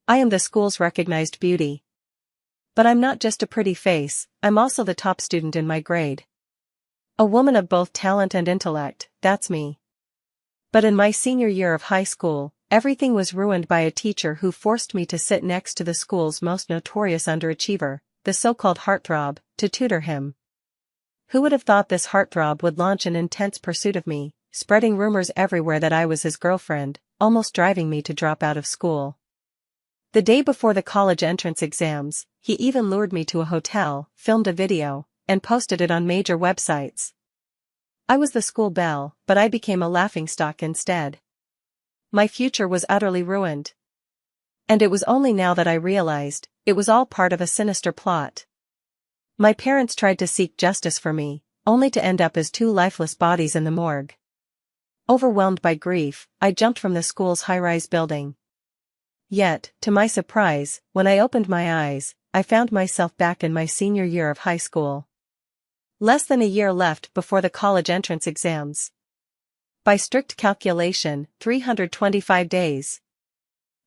I am the school's recognized beauty. But I'm not just a pretty face, I'm also the top student in my grade. A woman of both talent and intellect, that's me. But in my senior year of high school, everything was ruined by a teacher who forced me to sit next to the school's most notorious underachiever, the so-called heartthrob, to tutor him. Who would have thought this heartthrob would launch an intense pursuit of me, spreading rumors everywhere that I was his girlfriend, almost driving me to drop out of school. The day before the college entrance exams, he even lured me to a hotel, filmed a video, and posted it on major websites. I was the school belle, but I became a laughingstock instead. My future was utterly ruined. And it was only now that I realized, it was all part of a sinister plot. My parents tried to seek justice for me, only to end up as two lifeless bodies in the morgue. Overwhelmed by grief, I jumped from the school's high-rise building. Yet, to my surprise, when I opened my eyes, I found myself back in my senior year of high school. Less than a year left before the college entrance exams. By strict calculation, 325 days.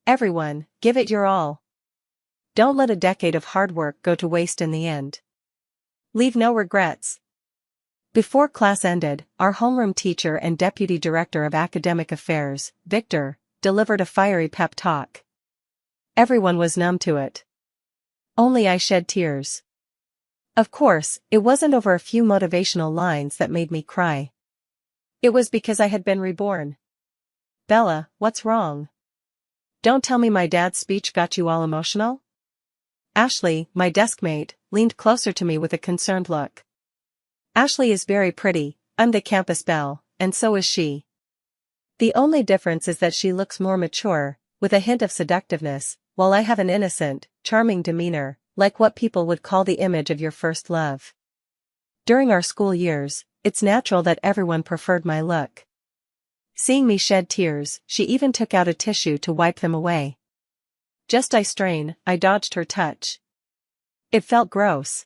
Everyone, give it your all. Don't let a decade of hard work go to waste in the end. Leave no regrets. Before class ended, our homeroom teacher and deputy director of academic affairs, Victor, delivered a fiery pep talk. Everyone was numb to it. Only I shed tears. Of course, it wasn't over a few motivational lines that made me cry. It was because I had been reborn. Bella, what's wrong? Don't tell me my dad's speech got you all emotional? Ashley, my deskmate, leaned closer to me with a concerned look. Ashley is very pretty, I'm the campus belle, and so is she. The only difference is that she looks more mature, with a hint of seductiveness, while I have an innocent, charming demeanor, like what people would call the image of your first love. During our school years, it's natural that everyone preferred my look. Seeing me shed tears, she even took out a tissue to wipe them away. Just I strain, I dodged her touch. It felt gross.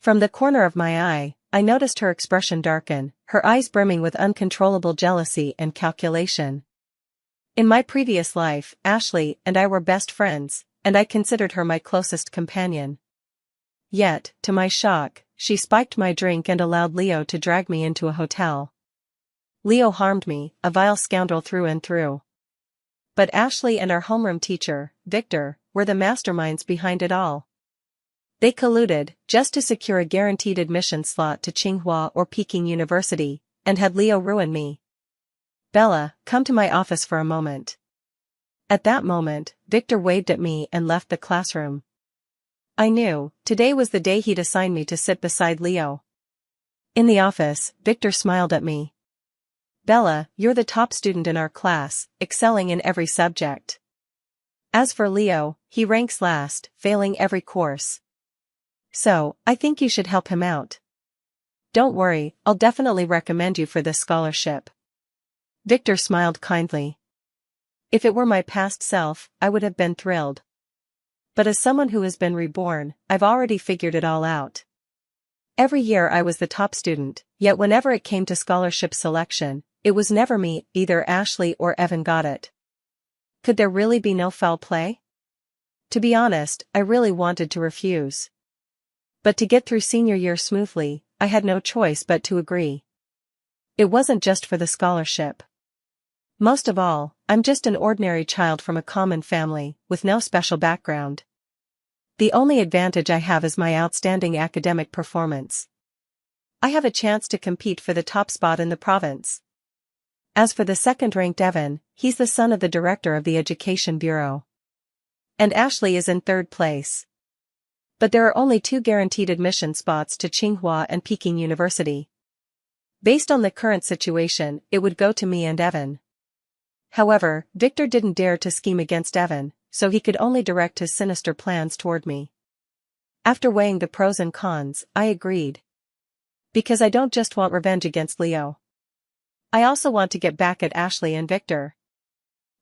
From the corner of my eye, I noticed her expression darken, her eyes brimming with uncontrollable jealousy and calculation. In my previous life, Ashley and I were best friends, and I considered her my closest companion. Yet, to my shock, she spiked my drink and allowed Leo to drag me into a hotel. Leo harmed me, a vile scoundrel through and through. But Ashley and our homeroom teacher, Victor, were the masterminds behind it all. They colluded, just to secure a guaranteed admission slot to Tsinghua or Peking University, and had Leo ruin me. Bella, come to my office for a moment. At that moment, Victor waved at me and left the classroom. I knew, today was the day he'd assign me to sit beside Leo. In the office, Victor smiled at me. Bella, you're the top student in our class, excelling in every subject. As for Leo, he ranks last, failing every course. So, I think you should help him out. Don't worry, I'll definitely recommend you for this scholarship. Victor smiled kindly. If it were my past self, I would have been thrilled. But as someone who has been reborn, I've already figured it all out. Every year I was the top student, yet whenever it came to scholarship selection, it was never me, either Ashley or Evan got it. Could there really be no foul play? To be honest, I really wanted to refuse. But to get through senior year smoothly, I had no choice but to agree. It wasn't just for the scholarship. Most of all, I'm just an ordinary child from a common family, with no special background. The only advantage I have is my outstanding academic performance. I have a chance to compete for the top spot in the province. As for the second-ranked Evan, he's the son of the director of the Education Bureau. And Ashley is in third place. But there are only 2 guaranteed admission spots to Tsinghua and Peking University. Based on the current situation, it would go to me and Evan. However, Victor didn't dare to scheme against Evan, so he could only direct his sinister plans toward me. After weighing the pros and cons, I agreed. Because I don't just want revenge against Leo. I also want to get back at Ashley and Victor.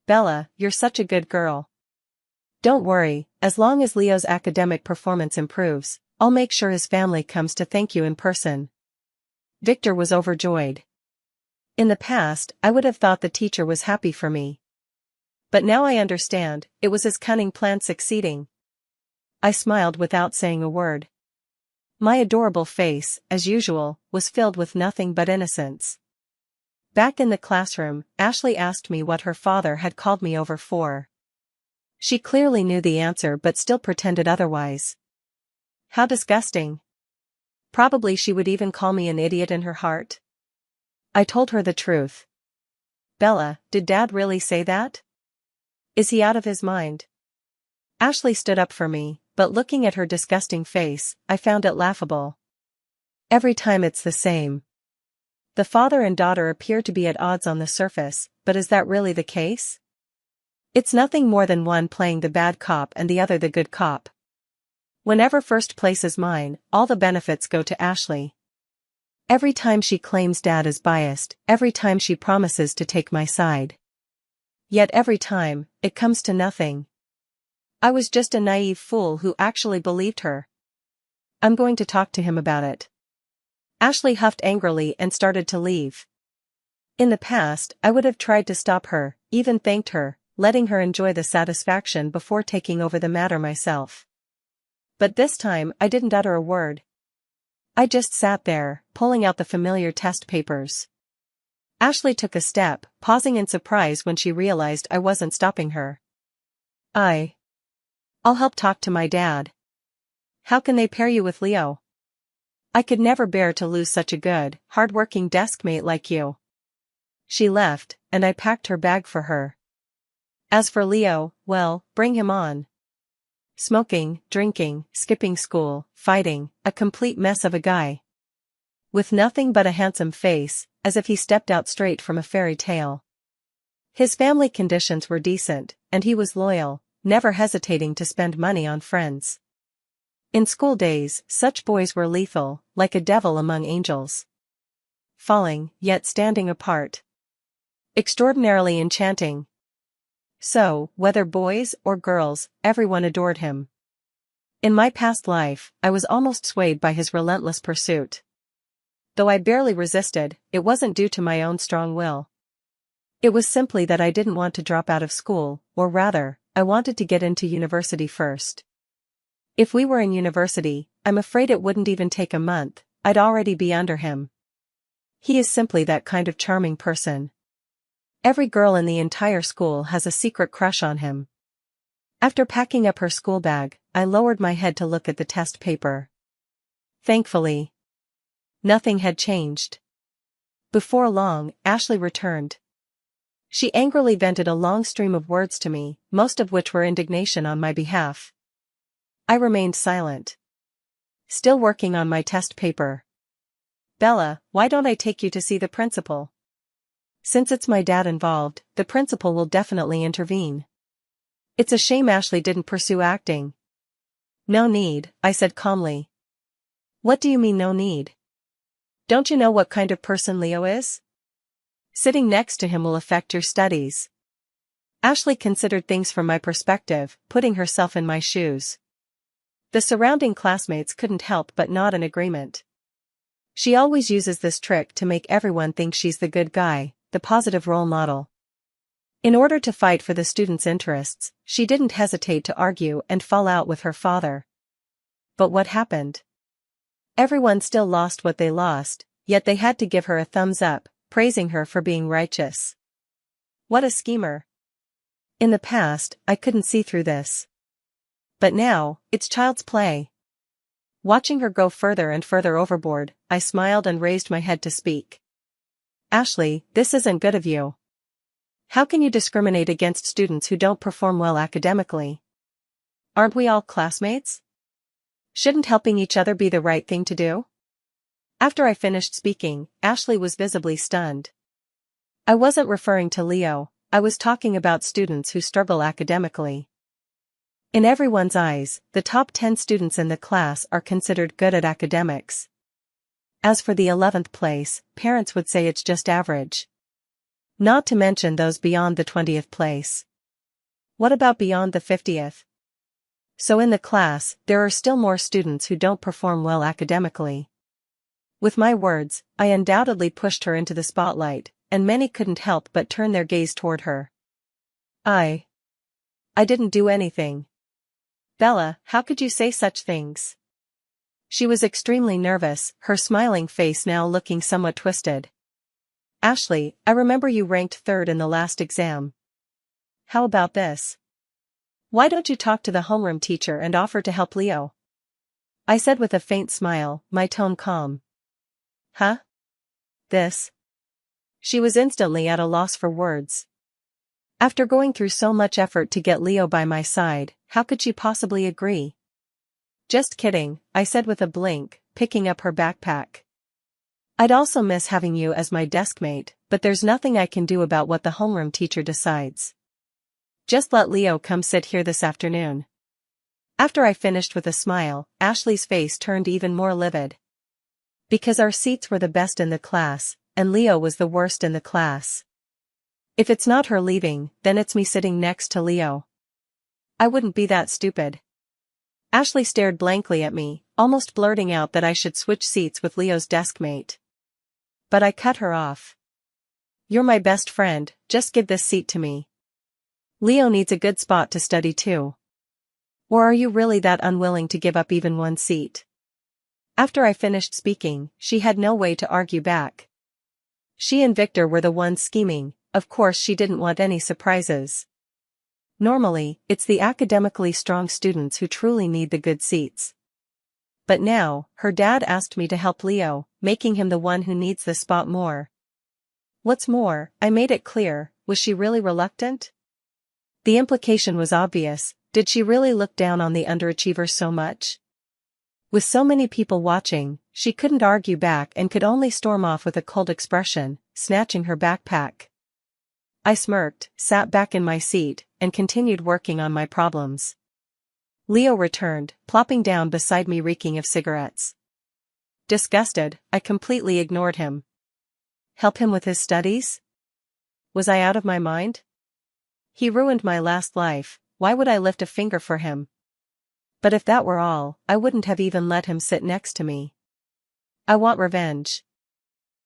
Bella, you're such a good girl. Don't worry, as long as Leo's academic performance improves, I'll make sure his family comes to thank you in person. Victor was overjoyed. In the past, I would have thought the teacher was happy for me. But now I understand, it was his cunning plan succeeding. I smiled without saying a word. My adorable face, as usual, was filled with nothing but innocence. Back in the classroom, Ashley asked me what her father had called me over for. She clearly knew the answer but still pretended otherwise. How disgusting. Probably she would even call me an idiot in her heart. I told her the truth. Bella, did Dad really say that? Is he out of his mind? Ashley stood up for me, but looking at her disgusting face, I found it laughable. Every time it's the same. The father and daughter appear to be at odds on the surface, but is that really the case? It's nothing more than one playing the bad cop and the other the good cop. Whenever first place is mine, all the benefits go to Ashley. Every time she claims Dad is biased, every time she promises to take my side. Yet every time, it comes to nothing. I was just a naive fool who actually believed her. I'm going to talk to him about it. Ashley huffed angrily and started to leave. In the past, I would have tried to stop her, even thanked her, letting her enjoy the satisfaction before taking over the matter myself. But this time I didn't utter a word. I just sat there, pulling out the familiar test papers. Ashley took a step, pausing in surprise when she realized I wasn't stopping her. I'll help talk to my dad. How can they pair you with Leo? I could never bear to lose such a good, hard-working deskmate like you. She left, and I packed her bag for her. As for Leo, well, bring him on. Smoking, drinking, skipping school, fighting, a complete mess of a guy. With nothing but a handsome face, as if he stepped out straight from a fairy tale. His family conditions were decent, and he was loyal, never hesitating to spend money on friends. In school days, such boys were lethal, like a devil among angels. Falling, yet standing apart. Extraordinarily enchanting. So, whether boys or girls, everyone adored him. In my past life, I was almost swayed by his relentless pursuit. Though I barely resisted, it wasn't due to my own strong will. It was simply that I didn't want to drop out of school, or rather, I wanted to get into university first. If we were in university, I'm afraid it wouldn't even take a month, I'd already be under him. He is simply that kind of charming person. Every girl in the entire school has a secret crush on him. After packing up her school bag, I lowered my head to look at the test paper. Thankfully, nothing had changed. Before long, Ashley returned. She angrily vented a long stream of words to me, most of which were indignation on my behalf. I remained silent. Still working on my test paper. Bella, why don't I take you to see the principal? Since it's my dad involved, the principal will definitely intervene. It's a shame Ashley didn't pursue acting. No need, I said calmly. What do you mean no need? Don't you know what kind of person Leo is? Sitting next to him will affect your studies. Ashley considered things from my perspective, putting herself in my shoes. The surrounding classmates couldn't help but nod in agreement. She always uses this trick to make everyone think she's the good guy, the positive role model. In order to fight for the students' interests, she didn't hesitate to argue and fall out with her father. But what happened? Everyone still lost what they lost, yet they had to give her a thumbs up, praising her for being righteous. What a schemer. In the past, I couldn't see through this. But now, it's child's play. Watching her go further and further overboard, I smiled and raised my head to speak. Ashley, this isn't good of you. How can you discriminate against students who don't perform well academically? Aren't we all classmates? Shouldn't helping each other be the right thing to do? After I finished speaking, Ashley was visibly stunned. I wasn't referring to Leo, I was talking about students who struggle academically. In everyone's eyes, the top 10 students in the class are considered good at academics. As for the 11th place, parents would say it's just average. Not to mention those beyond the 20th place. What about beyond the 50th? So in the class, there are still more students who don't perform well academically. With my words, I undoubtedly pushed her into the spotlight, and many couldn't help but turn their gaze toward her. I didn't do anything. Bella, how could you say such things? She was extremely nervous, her smiling face now looking somewhat twisted. Ashley, I remember you ranked third in the last exam. How about this? Why don't you talk to the homeroom teacher and offer to help Leo? I said with a faint smile, my tone calm. Huh? This? She was instantly at a loss for words. After going through so much effort to get Leo by my side, how could she possibly agree? Just kidding, I said with a blink, picking up her backpack. I'd also miss having you as my deskmate, but there's nothing I can do about what the homeroom teacher decides. Just let Leo come sit here this afternoon. After I finished with a smile, Ashley's face turned even more livid. Because our seats were the best in the class, and Leo was the worst in the class. If it's not her leaving, then it's me sitting next to Leo. I wouldn't be that stupid. Ashley stared blankly at me, almost blurting out that I should switch seats with Leo's deskmate. But I cut her off. You're my best friend, just give this seat to me. Leo needs a good spot to study too. Or are you really that unwilling to give up even one seat? After I finished speaking, she had no way to argue back. She and Victor were the ones scheming, of course she didn't want any surprises. Normally, it's the academically strong students who truly need the good seats. But now, her dad asked me to help Leo, making him the one who needs the spot more. What's more, I made it clear, was she really reluctant? The implication was obvious, did she really look down on the underachiever so much? With so many people watching, she couldn't argue back and could only storm off with a cold expression, snatching her backpack. I smirked, sat back in my seat, and continued working on my problems. Leo returned, plopping down beside me reeking of cigarettes. Disgusted, I completely ignored him. Help him with his studies? Was I out of my mind? He ruined my last life, why would I lift a finger for him? But if that were all, I wouldn't have even let him sit next to me. I want revenge.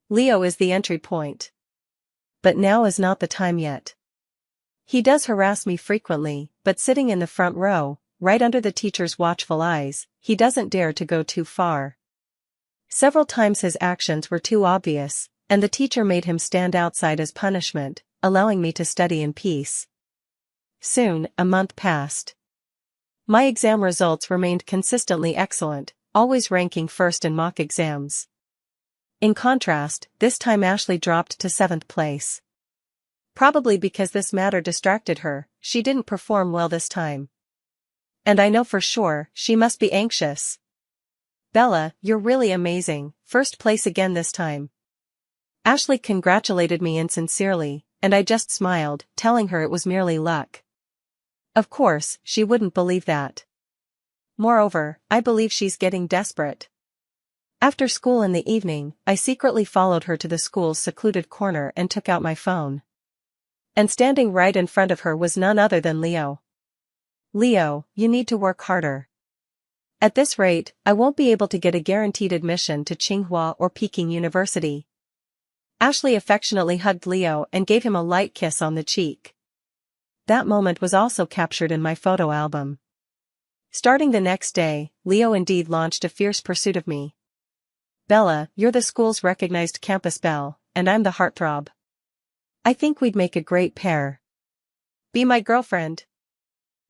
Leo is the entry point. But now is not the time yet. He does harass me frequently, but sitting in the front row, right under the teacher's watchful eyes, he doesn't dare to go too far. Several times his actions were too obvious, and the teacher made him stand outside as punishment, allowing me to study in peace. Soon, a month passed. My exam results remained consistently excellent, always ranking first in mock exams. In contrast, this time Ashley dropped to 7th place. Probably because this matter distracted her, she didn't perform well this time. And I know for sure, she must be anxious. Bella, you're really amazing, first place again this time. Ashley congratulated me insincerely, and I just smiled, telling her it was merely luck. Of course, she wouldn't believe that. Moreover, I believe she's getting desperate. After school in the evening, I secretly followed her to the school's secluded corner and took out my phone. And standing right in front of her was none other than Leo. Leo, you need to work harder. At this rate, I won't be able to get a guaranteed admission to Tsinghua or Peking University. Ashley affectionately hugged Leo and gave him a light kiss on the cheek. That moment was also captured in my photo album. Starting the next day, Leo indeed launched a fierce pursuit of me. Bella, you're the school's recognized campus belle, and I'm the heartthrob. I think we'd make a great pair. Be my girlfriend.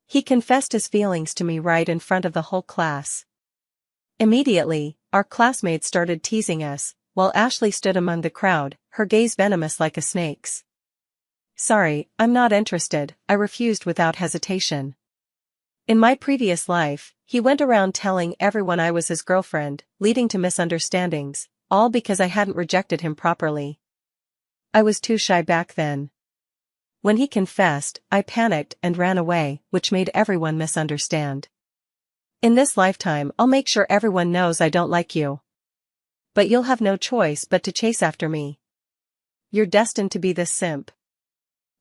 He confessed his feelings to me right in front of the whole class. Immediately, our classmates started teasing us, while Ashley stood among the crowd, her gaze venomous like a snake's. Sorry, I'm not interested, I refused without hesitation. In my previous life, he went around telling everyone I was his girlfriend, leading to misunderstandings, all because I hadn't rejected him properly. I was too shy back then. When he confessed, I panicked and ran away, which made everyone misunderstand. In this lifetime, I'll make sure everyone knows I don't like you. But you'll have no choice but to chase after me. You're destined to be this simp.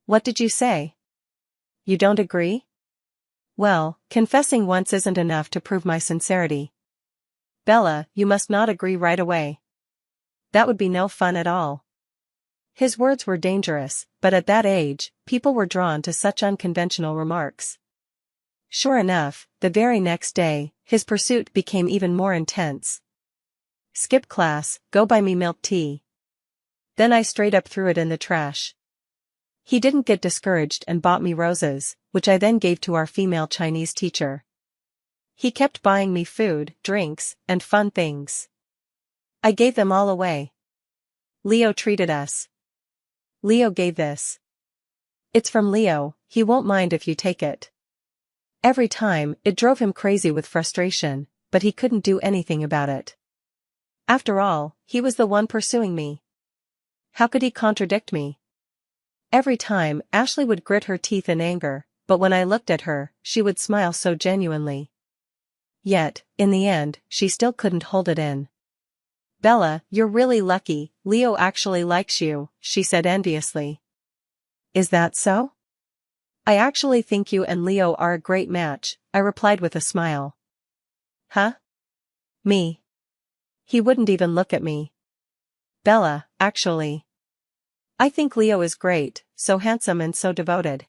What did you say? You don't agree? Well, confessing once isn't enough to prove my sincerity. Bella, you must not agree right away. That would be no fun at all. His words were dangerous, but at that age, people were drawn to such unconventional remarks. Sure enough, the very next day, his pursuit became even more intense. Skip class, go buy me milk tea. Then I straight up threw it in the trash. He didn't get discouraged and bought me roses, which I then gave to our female Chinese teacher. He kept buying me food, drinks, and fun things. I gave them all away. Leo treated us. Leo gave this. It's from Leo, he won't mind if you take it. Every time, it drove him crazy with frustration, but he couldn't do anything about it. After all, he was the one pursuing me. How could he contradict me? Every time, Ashley would grit her teeth in anger, but when I looked at her, she would smile so genuinely. Yet, in the end, she still couldn't hold it in. Bella, you're really lucky, Leo actually likes you, she said enviously. Is that so? I actually think you and Leo are a great match, I replied with a smile. Huh? Me? He wouldn't even look at me. Bella, actually. I think Leo is great, so handsome and so devoted.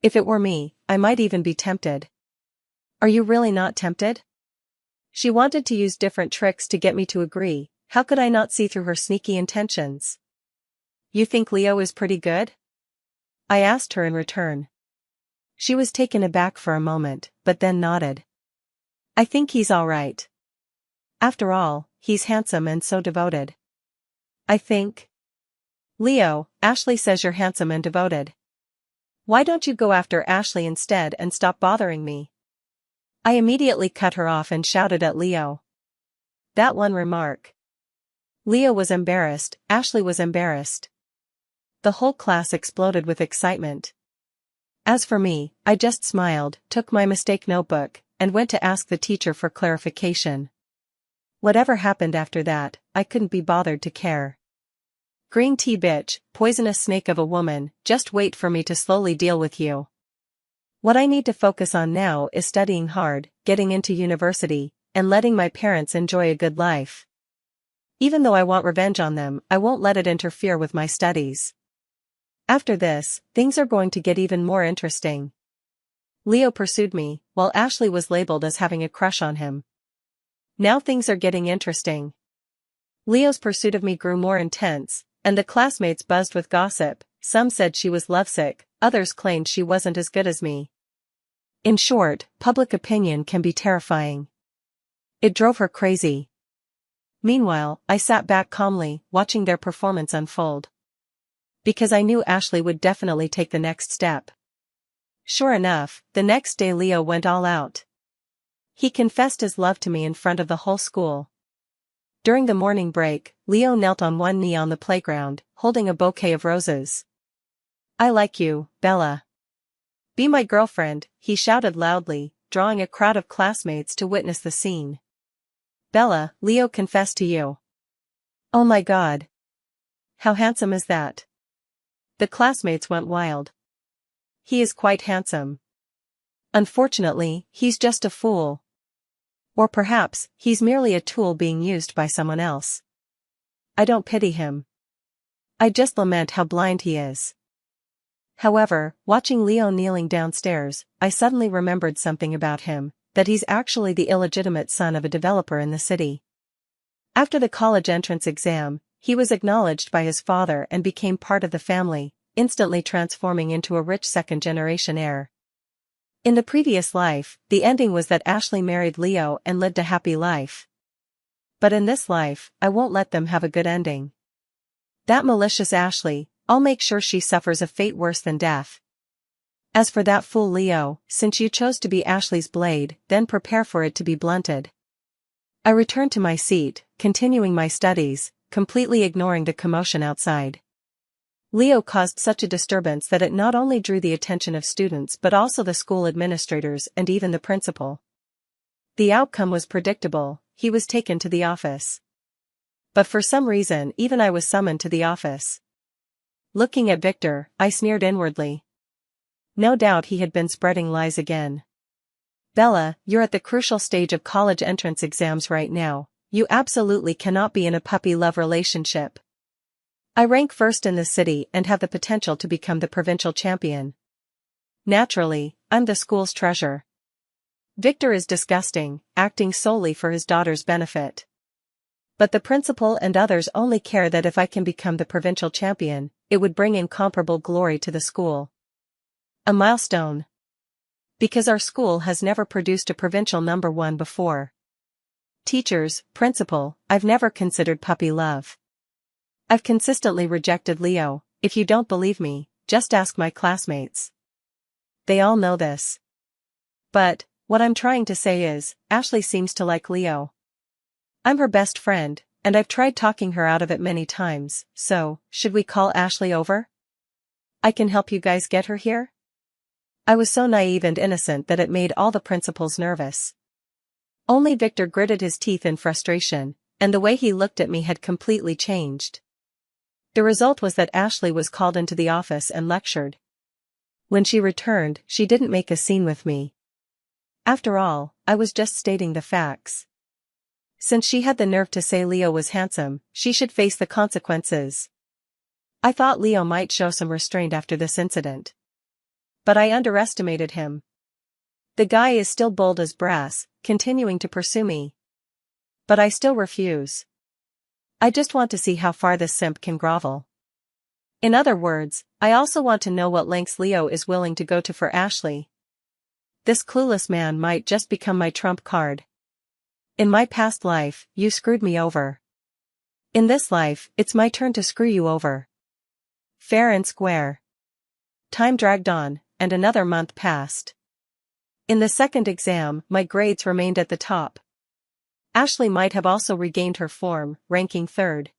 If it were me, I might even be tempted. Are you really not tempted? She wanted to use different tricks to get me to agree, how could I not see through her sneaky intentions? You think Leo is pretty good? I asked her in return. She was taken aback for a moment, but then nodded. I think he's all right. After all, he's handsome and so devoted. I think. Leo, Ashley says you're handsome and devoted. Why don't you go after Ashley instead and stop bothering me? I immediately cut her off and shouted at Leo. That one remark. Leo was embarrassed, Ashley was embarrassed. The whole class exploded with excitement. As for me, I just smiled, took my mistake notebook, and went to ask the teacher for clarification. Whatever happened after that, I couldn't be bothered to care. Green tea bitch, poisonous snake of a woman, just wait for me to slowly deal with you. What I need to focus on now is studying hard, getting into university, and letting my parents enjoy a good life. Even though I want revenge on them, I won't let it interfere with my studies. After this, things are going to get even more interesting. Leo pursued me, while Ashley was labeled as having a crush on him. Now things are getting interesting. Leo's pursuit of me grew more intense, and the classmates buzzed with gossip. Some said she was lovesick, others claimed she wasn't as good as me. In short, public opinion can be terrifying. It drove her crazy. Meanwhile, I sat back calmly, watching their performance unfold. Because I knew Ashley would definitely take the next step. Sure enough, the next day Leo went all out. He confessed his love to me in front of the whole school. During the morning break, Leo knelt on one knee on the playground, holding a bouquet of roses. I like you, Bella. Be my girlfriend, he shouted loudly, drawing a crowd of classmates to witness the scene. Bella, Leo confessed to you. Oh my God. How handsome is that? The classmates went wild. He is quite handsome. Unfortunately, he's just a fool. Or perhaps, he's merely a tool being used by someone else. I don't pity him. I just lament how blind he is. However, watching Leo kneeling downstairs, I suddenly remembered something about him, that he's actually the illegitimate son of a developer in the city. After the college entrance exam, he was acknowledged by his father and became part of the family, instantly transforming into a rich second-generation heir. In the previous life, the ending was that Ashley married Leo and lived a happy life. But in this life, I won't let them have a good ending. That malicious Ashley, I'll make sure she suffers a fate worse than death. As for that fool Leo, since you chose to be Ashley's blade, then prepare for it to be blunted. I returned to my seat, continuing my studies, completely ignoring the commotion outside. Leo caused such a disturbance that it not only drew the attention of students but also the school administrators and even the principal. The outcome was predictable, he was taken to the office. But for some reason even I was summoned to the office. Looking at Victor, I sneered inwardly. No doubt he had been spreading lies again. Bella, you're at the crucial stage of college entrance exams right now, you absolutely cannot be in a puppy love relationship. I rank first in the city and have the potential to become the provincial champion. Naturally, I'm the school's treasure. Victor is disgusting, acting solely for his daughter's benefit. But the principal and others only care that if I can become the provincial champion, it would bring incomparable glory to the school. A milestone. Because our school has never produced a provincial number 1 before. Teachers, principal, I've never considered puppy love. I've consistently rejected Leo. If you don't believe me, just ask my classmates. They all know this. But, what I'm trying to say is, Ashley seems to like Leo. I'm her best friend, and I've tried talking her out of it many times, so, should we call Ashley over? I can help you guys get her here? I was so naive and innocent that it made all the principals nervous. Only Victor gritted his teeth in frustration, and the way he looked at me had completely changed. The result was that Ashley was called into the office and lectured. When she returned, she didn't make a scene with me. After all, I was just stating the facts. Since she had the nerve to say Leo was handsome, she should face the consequences. I thought Leo might show some restraint after this incident. But I underestimated him. The guy is still bold as brass, continuing to pursue me. But I still refuse. I just want to see how far this simp can grovel. In other words, I also want to know what lengths Leo is willing to go to for Ashley. This clueless man might just become my trump card. In my past life, you screwed me over. In this life, it's my turn to screw you over. Fair and square. Time dragged on, and another month passed. In the second exam, my grades remained at the top. Ashley might have also regained her form, ranking third.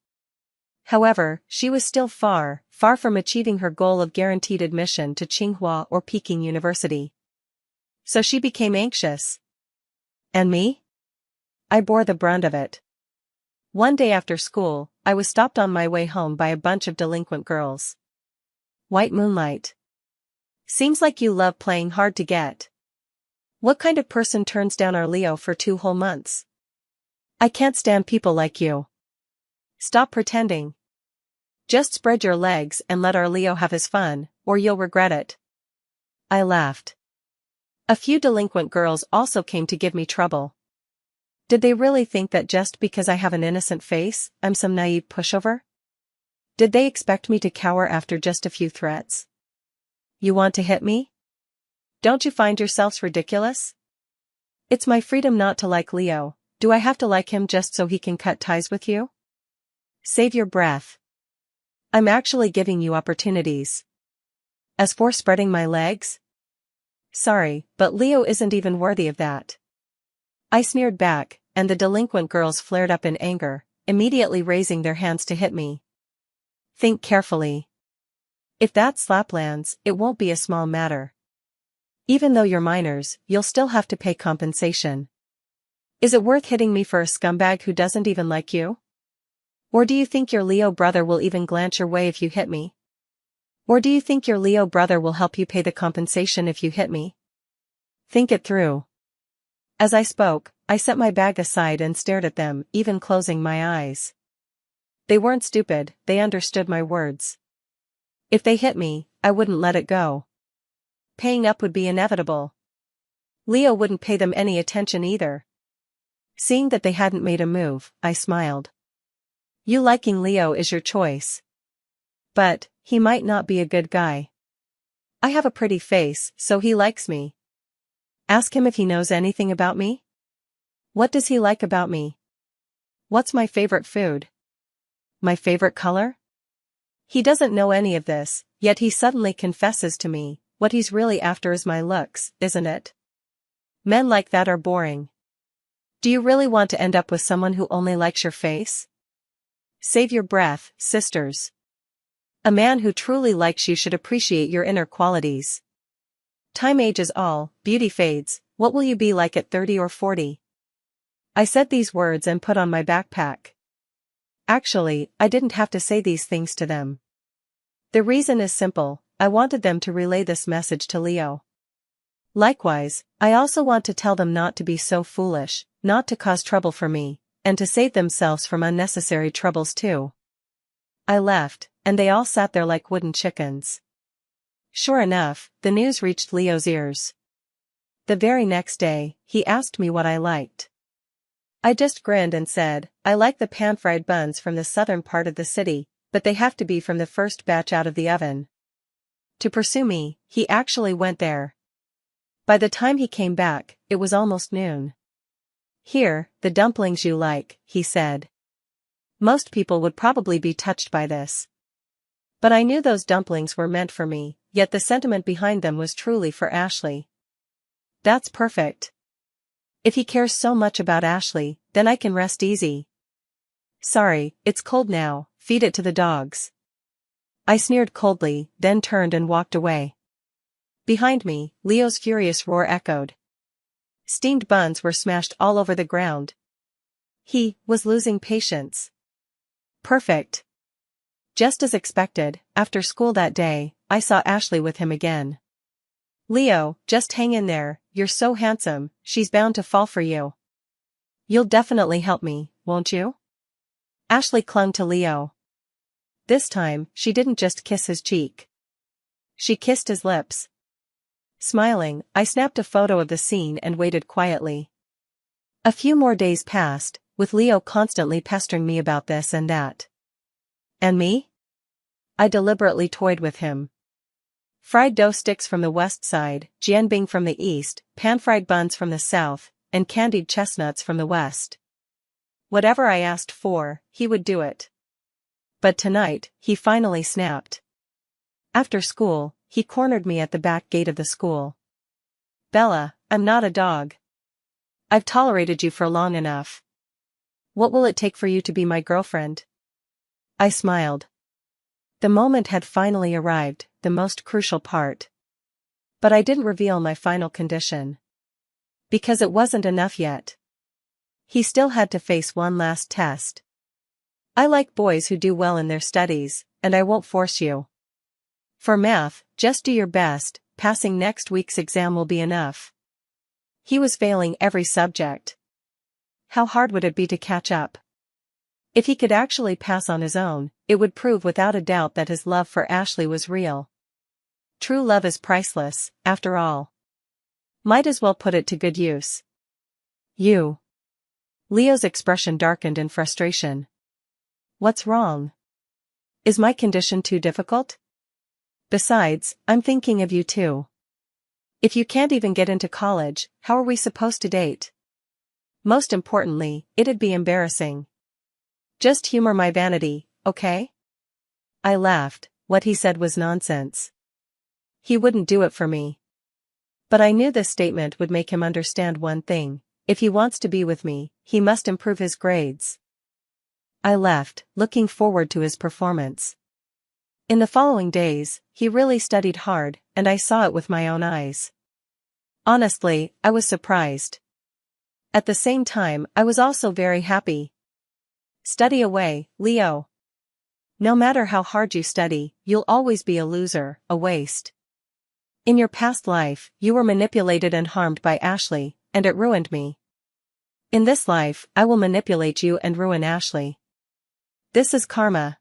However, she was still far from achieving her goal of guaranteed admission to Tsinghua or Peking University. So she became anxious. And me? I bore the brunt of it. One day after school, I was stopped on my way home by a bunch of delinquent girls. White moonlight. Seems like you love playing hard to get. What kind of person turns down our Leo for 2 whole months? I can't stand people like you. Stop pretending. Just spread your legs and let our Leo have his fun, or you'll regret it. I laughed. A few delinquent girls also came to give me trouble. Did they really think that just because I have an innocent face, I'm some naive pushover? Did they expect me to cower after just a few threats? You want to hit me? Don't you find yourselves ridiculous? It's my freedom not to like Leo. Do I have to like him just so he can cut ties with you? Save your breath. I'm actually giving you opportunities. As for spreading my legs? Sorry, but Leo isn't even worthy of that. I sneered back, and the delinquent girls flared up in anger, immediately raising their hands to hit me. Think carefully. If that slap lands, it won't be a small matter. Even though you're minors, you'll still have to pay compensation. Is it worth hitting me for a scumbag who doesn't even like you? Or do you think your Leo brother will even glance your way if you hit me? Or do you think your Leo brother will help you pay the compensation if you hit me? Think it through. As I spoke, I set my bag aside and stared at them, even closing my eyes. They weren't stupid, they understood my words. If they hit me, I wouldn't let it go. Paying up would be inevitable. Leo wouldn't pay them any attention either. Seeing that they hadn't made a move, I smiled. You liking Leo is your choice. But, he might not be a good guy. I have a pretty face, so he likes me. Ask him if he knows anything about me. What does he like about me? What's my favorite food? My favorite color? He doesn't know any of this, yet he suddenly confesses to me. What he's really after is my looks, isn't it? Men like that are boring. Do you really want to end up with someone who only likes your face? Save your breath, sisters. A man who truly likes you should appreciate your inner qualities. Time ages all, beauty fades. What will you be like at 30 or 40? I said these words and put on my backpack. Actually, I didn't have to say these things to them. The reason is simple, I wanted them to relay this message to Leo. Likewise, I also want to tell them not to be so foolish, not to cause trouble for me, and to save themselves from unnecessary troubles too. I left, and they all sat there like wooden chickens. Sure enough, the news reached Leo's ears. The very next day, he asked me what I liked. I just grinned and said, I like the pan-fried buns from the southern part of the city, but they have to be from the first batch out of the oven. To pursue me, he actually went there. By the time he came back, it was almost noon. Here, the dumplings you like, he said. Most people would probably be touched by this. But I knew those dumplings were meant for me, yet the sentiment behind them was truly for Ashley. That's perfect. If he cares so much about Ashley, then I can rest easy. Sorry, it's cold now, feed it to the dogs. I sneered coldly, then turned and walked away. Behind me, Leo's furious roar echoed. Steamed buns were smashed all over the ground. He was losing patience. Perfect. Just as expected, after school that day, I saw Ashley with him again. Leo, just hang in there, you're so handsome, she's bound to fall for you. You'll definitely help me, won't you? Ashley clung to Leo. This time, she didn't just kiss his cheek. She kissed his lips. Smiling, I snapped a photo of the scene and waited quietly. A few more days passed, with Leo constantly pestering me about this and that. And me? I deliberately toyed with him. Fried dough sticks from the west side, jianbing from the east, pan-fried buns from the south, and candied chestnuts from the west. Whatever I asked for, he would do it. But tonight, he finally snapped. After school, he cornered me at the back gate of the school. Bella, I'm not a dog. I've tolerated you for long enough. What will it take for you to be my girlfriend? I smiled. The moment had finally arrived, the most crucial part. But I didn't reveal my final condition. Because it wasn't enough yet. He still had to face one last test. I like boys who do well in their studies, and I won't force you. For math, just do your best, passing next week's exam will be enough. He was failing every subject. How hard would it be to catch up? If he could actually pass on his own, it would prove without a doubt that his love for Ashley was real. True love is priceless, after all. Might as well put it to good use. You. Leo's expression darkened in frustration. What's wrong? Is my condition too difficult? Besides, I'm thinking of you too. If you can't even get into college, how are we supposed to date? Most importantly, it'd be embarrassing. Just humor my vanity, okay? I laughed. What he said was nonsense. He wouldn't do it for me. But I knew this statement would make him understand one thing. If he wants to be with me, he must improve his grades. I left, looking forward to his performance. In the following days, he really studied hard, and I saw it with my own eyes. Honestly, I was surprised. At the same time, I was also very happy. Study away, Leo. No matter how hard you study, you'll always be a loser, a waste. In your past life, you were manipulated and harmed by Ashley, and it ruined me. In this life, I will manipulate you and ruin Ashley. This is karma.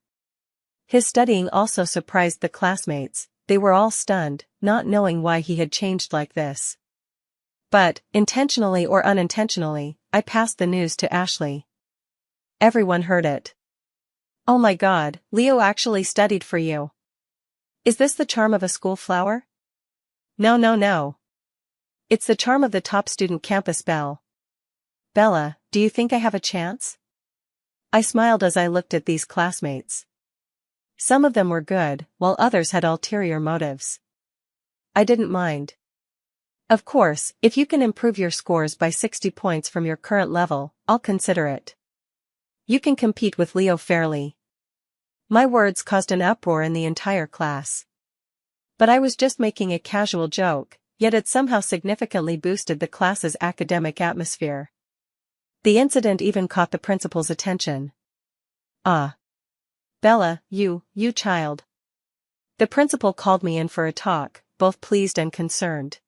His studying also surprised the classmates. They were all stunned, not knowing why he had changed like this. But, intentionally or unintentionally, I passed the news to Ashley. Everyone heard it. Oh my God, Leo actually studied for you. Is this the charm of a school flower? No, no, no. It's the charm of the top student campus belle. Bella, do you think I have a chance? I smiled as I looked at these classmates. Some of them were good, while others had ulterior motives. I didn't mind. Of course, if you can improve your scores by 60 points from your current level, I'll consider it. You can compete with Leo fairly. My words caused an uproar in the entire class. But I was just making a casual joke, yet it somehow significantly boosted the class's academic atmosphere. The incident even caught the principal's attention. Ah. Bella, you child. The principal called me in for a talk, both pleased and concerned.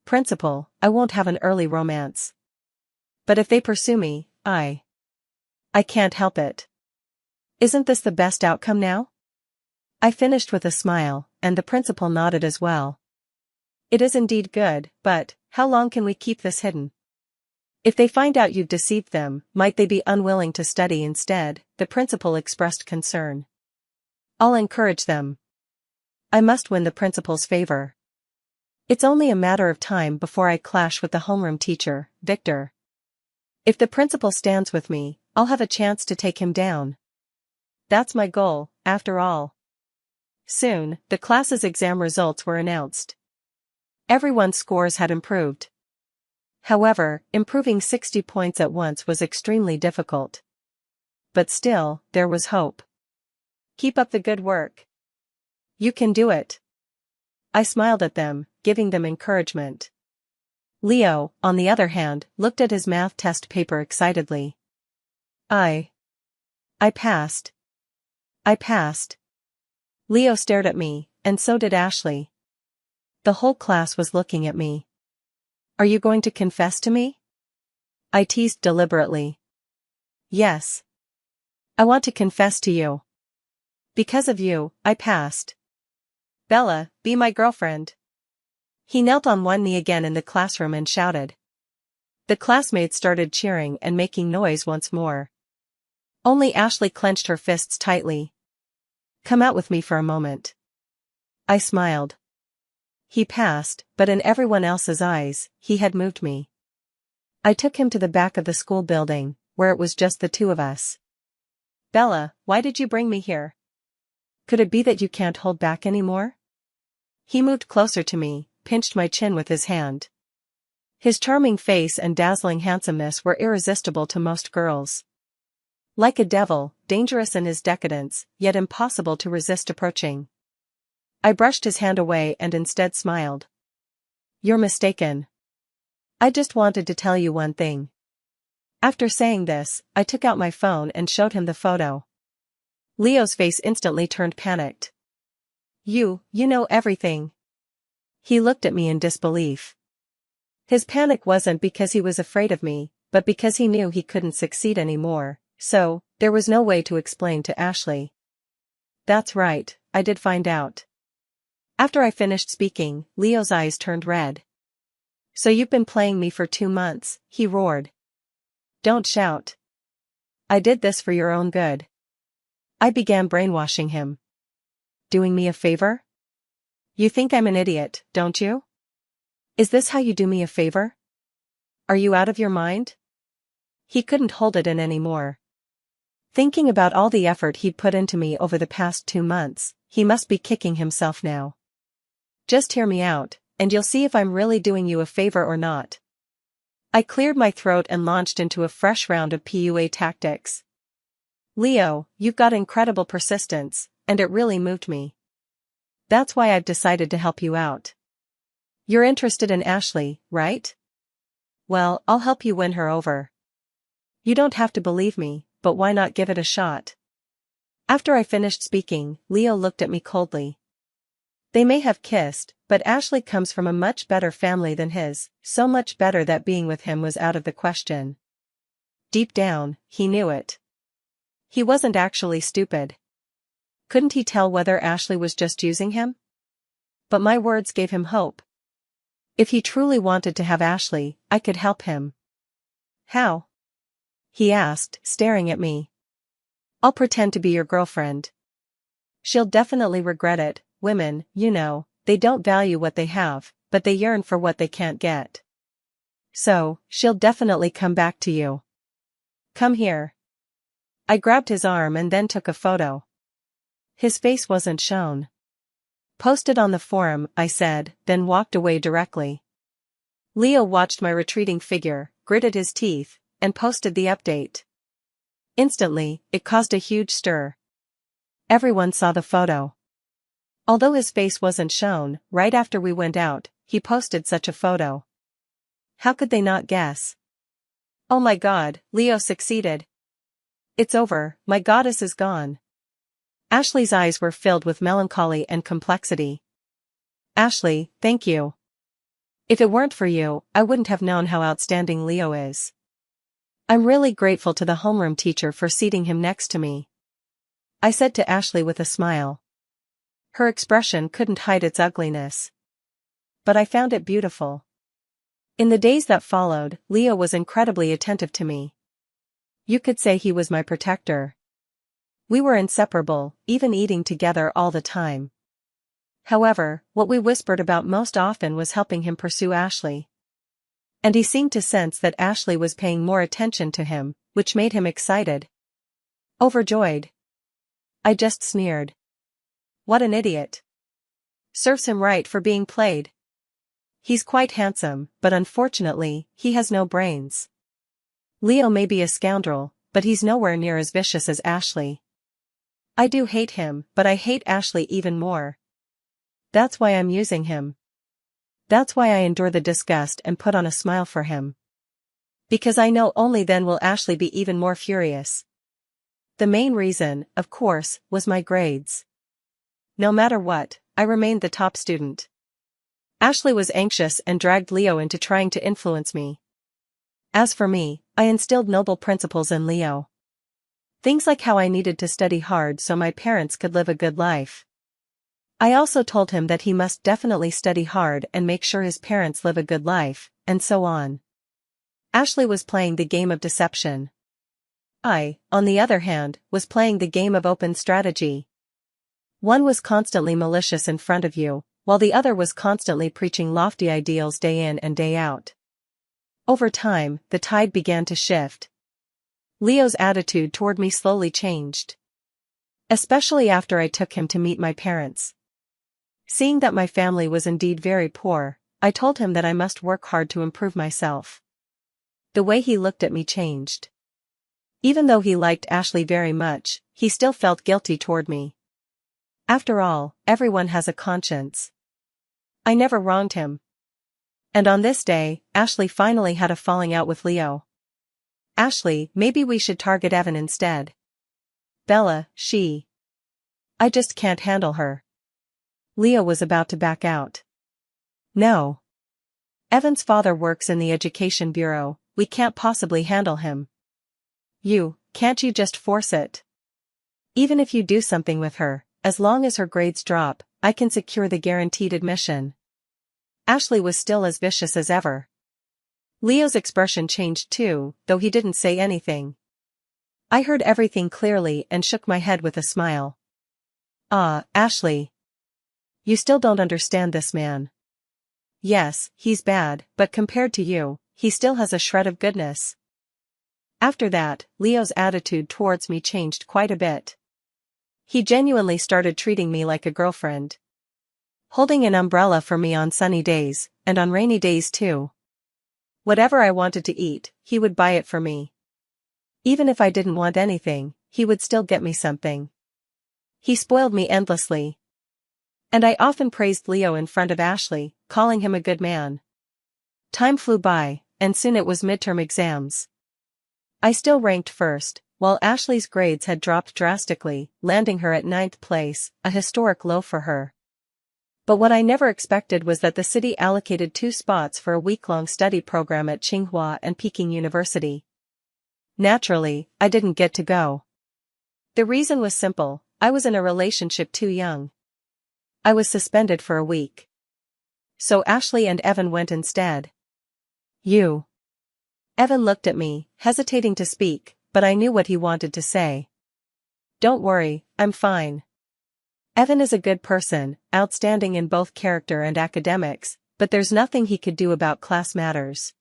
Principal, I won't have an early romance. But if they pursue me, I can't help it. Isn't this the best outcome now? I finished with a smile, and the principal nodded as well. It is indeed good, but how long can we keep this hidden? If they find out you've deceived them, might they be unwilling to study instead? The principal expressed concern. I'll encourage them. I must win the principal's favor. It's only a matter of time before I clash with the homeroom teacher, Victor. If the principal stands with me, I'll have a chance to take him down. That's my goal, after all. Soon, the class's exam results were announced. Everyone's scores had improved. However, improving 60 points at once was extremely difficult. But still, there was hope. Keep up the good work. You can do it. I smiled at them, giving them encouragement. Leo, on the other hand, looked at his math test paper excitedly. I passed. I passed. Leo stared at me, and so did Ashley. The whole class was looking at me. Are you going to confess to me? I teased deliberately. Yes. I want to confess to you. Because of you, I passed. Bella, be my girlfriend. He knelt on one knee again in the classroom and shouted. The classmates started cheering and making noise once more. Only Ashley clenched her fists tightly. Come out with me for a moment. I smiled. He passed, but in everyone else's eyes, he had moved me. I took him to the back of the school building, where it was just the two of us. Bella, why did you bring me here? Could it be that you can't hold back anymore? He moved closer to me, pinched my chin with his hand. His charming face and dazzling handsomeness were irresistible to most girls. Like a devil, dangerous in his decadence, yet impossible to resist approaching. I brushed his hand away and instead smiled. You're mistaken. I just wanted to tell you one thing. After saying this, I took out my phone and showed him the photo. Leo's face instantly turned panicked. You know everything. He looked at me in disbelief. His panic wasn't because he was afraid of me, but because he knew he couldn't succeed anymore, so there was no way to explain to Ashley. That's right, I did find out. After I finished speaking, Leo's eyes turned red. So you've been playing me for 2 months, he roared. Don't shout. I did this for your own good. I began brainwashing him. Doing me a favor? You think I'm an idiot, don't you? Is this how you do me a favor? Are you out of your mind? He couldn't hold it in anymore. Thinking about all the effort he'd put into me over the past 2 months, he must be kicking himself now. Just hear me out, and you'll see if I'm really doing you a favor or not. I cleared my throat and launched into a fresh round of PUA tactics. Leo, you've got incredible persistence, and it really moved me. That's why I've decided to help you out. You're interested in Ashley, right? Well, I'll help you win her over. You don't have to believe me, but why not give it a shot? After I finished speaking, Leo looked at me coldly. They may have kissed, but Ashley comes from a much better family than his, so much better that being with him was out of the question. Deep down, he knew it. He wasn't actually stupid. Couldn't he tell whether Ashley was just using him? But my words gave him hope. If he truly wanted to have Ashley, I could help him. How? He asked, staring at me. I'll pretend to be your girlfriend. She'll definitely regret it. Women, you know, they don't value what they have, but they yearn for what they can't get. So, she'll definitely come back to you. Come here. I grabbed his arm and then took a photo. His face wasn't shown. Post it on the forum, I said, then walked away directly. Leo watched my retreating figure, gritted his teeth, and posted the update. Instantly, it caused a huge stir. Everyone saw the photo. Although his face wasn't shown, right after we went out, he posted such a photo. How could they not guess? Oh my God, Leo succeeded. It's over, my goddess is gone. Ashley's eyes were filled with melancholy and complexity. Ashley, thank you. If it weren't for you, I wouldn't have known how outstanding Leo is. I'm really grateful to the homeroom teacher for seating him next to me. I said to Ashley with a smile. Her expression couldn't hide its ugliness. But I found it beautiful. In the days that followed, Leo was incredibly attentive to me. You could say he was my protector. We were inseparable, even eating together all the time. However, what we whispered about most often was helping him pursue Ashley. And he seemed to sense that Ashley was paying more attention to him, which made him excited. Overjoyed. I just sneered. What an idiot. Serves him right for being played. He's quite handsome, but unfortunately, he has no brains. Leo may be a scoundrel, but he's nowhere near as vicious as Ashley. I do hate him, but I hate Ashley even more. That's why I'm using him. That's why I endure the disgust and put on a smile for him. Because I know only then will Ashley be even more furious. The main reason, of course, was my grades. No matter what, I remained the top student. Ashley was anxious and dragged Leo into trying to influence me. As for me, I instilled noble principles in Leo. Things like how I needed to study hard so my parents could live a good life. I also told him that he must definitely study hard and make sure his parents live a good life, and so on. Ashley was playing the game of deception. I, on the other hand, was playing the game of open strategy. One was constantly malicious in front of you, while the other was constantly preaching lofty ideals day in and day out. Over time, the tide began to shift. Leo's attitude toward me slowly changed. Especially after I took him to meet my parents. Seeing that my family was indeed very poor, I told him that I must work hard to improve myself. The way he looked at me changed. Even though he liked Ashley very much, he still felt guilty toward me. After all, everyone has a conscience. I never wronged him. And on this day, Ashley finally had a falling out with Leo. Ashley, maybe we should target Evan instead. Bella, I just can't handle her. Leo was about to back out. No. Evan's father works in the education bureau, we can't possibly handle him. Can't you just force it? Even if you do something with her, as long as her grades drop, I can secure the guaranteed admission. Ashley was still as vicious as ever. Leo's expression changed too, though he didn't say anything. I heard everything clearly and shook my head with a smile. Ashley. You still don't understand this man. Yes, he's bad, but compared to you, he still has a shred of goodness. After that, Leo's attitude towards me changed quite a bit. He genuinely started treating me like a girlfriend. Holding an umbrella for me on sunny days, and on rainy days too. Whatever I wanted to eat, he would buy it for me. Even if I didn't want anything, he would still get me something. He spoiled me endlessly. And I often praised Leo in front of Ashley, calling him a good man. Time flew by, and soon it was midterm exams. I still ranked first, while Ashley's grades had dropped drastically, landing her at 9th place, a historic low for her. But what I never expected was that the city allocated 2 spots for a week-long study program at Tsinghua and Peking University. Naturally, I didn't get to go. The reason was simple, I was in a relationship too young. I was suspended for a week. So Ashley and Evan went instead. Evan looked at me, hesitating to speak, but I knew what he wanted to say. Don't worry, I'm fine. Evan is a good person, outstanding in both character and academics, but there's nothing he could do about class matters.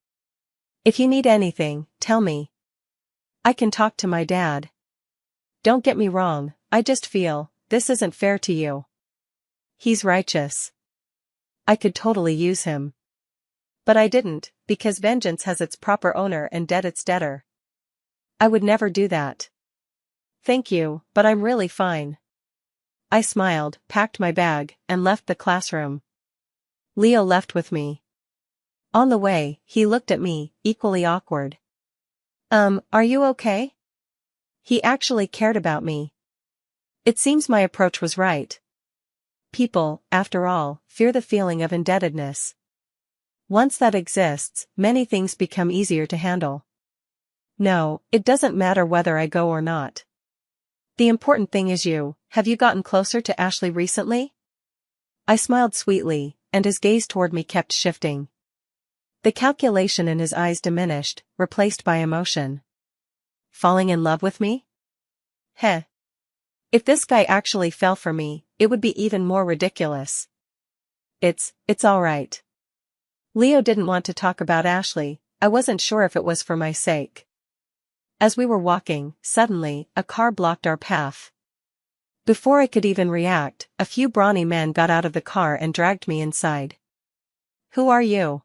If you need anything, tell me. I can talk to my dad. Don't get me wrong, I just feel, this isn't fair to you. He's righteous. I could totally use him. But I didn't, because vengeance has its proper owner and debt its debtor. I would never do that. Thank you, but I'm really fine. I smiled, packed my bag, and left the classroom. Leo left with me. On the way, he looked at me, equally awkward. Are you okay? He actually cared about me. It seems my approach was right. People, after all, fear the feeling of indebtedness. Once that exists, many things become easier to handle. No, it doesn't matter whether I go or not. The important thing is you. Have you gotten closer to Ashley recently? I smiled sweetly, and his gaze toward me kept shifting. The calculation in his eyes diminished, replaced by emotion. Falling in love with me? Heh. If this guy actually fell for me, it would be even more ridiculous. It's all right. Leo didn't want to talk about Ashley. I wasn't sure if it was for my sake. As we were walking, suddenly, a car blocked our path. Before I could even react, a few brawny men got out of the car and dragged me inside. Who are you?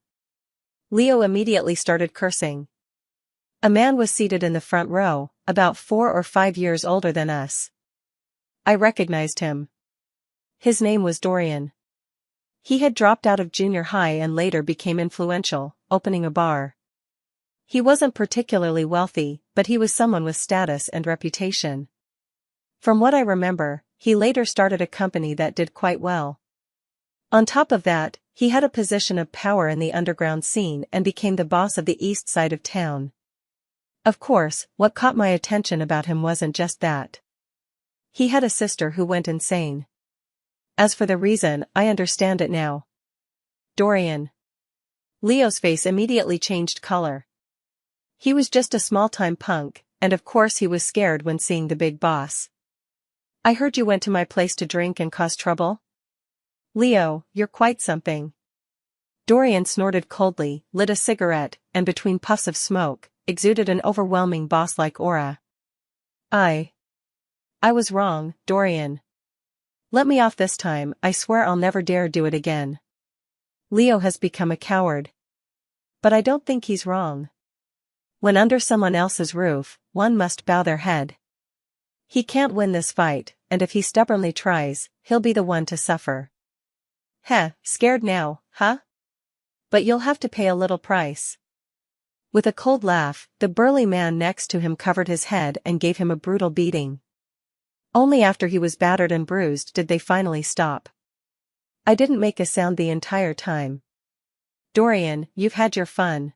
Leo immediately started cursing. A man was seated in the front row, about 4 or 5 years older than us. I recognized him. His name was Dorian. He had dropped out of junior high and later became influential, opening a bar. He wasn't particularly wealthy, but he was someone with status and reputation. From what I remember, he later started a company that did quite well. On top of that, he had a position of power in the underground scene and became the boss of the east side of town. Of course, what caught my attention about him wasn't just that. He had a sister who went insane. As for the reason, I understand it now. Dorian. Leo's face immediately changed color. He was just a small-time punk, and of course he was scared when seeing the big boss. I heard you went to my place to drink and cause trouble? Leo, you're quite something. Dorian snorted coldly, lit a cigarette, and between puffs of smoke, exuded an overwhelming boss-like aura. I was wrong, Dorian. Let me off this time, I swear I'll never dare do it again. Leo has become a coward. But I don't think he's wrong. When under someone else's roof, one must bow their head. He can't win this fight, and if he stubbornly tries, he'll be the one to suffer. Heh, scared now, huh? But you'll have to pay a little price. With a cold laugh, the burly man next to him covered his head and gave him a brutal beating. Only after he was battered and bruised did they finally stop. I didn't make a sound the entire time. Dorian, you've had your fun.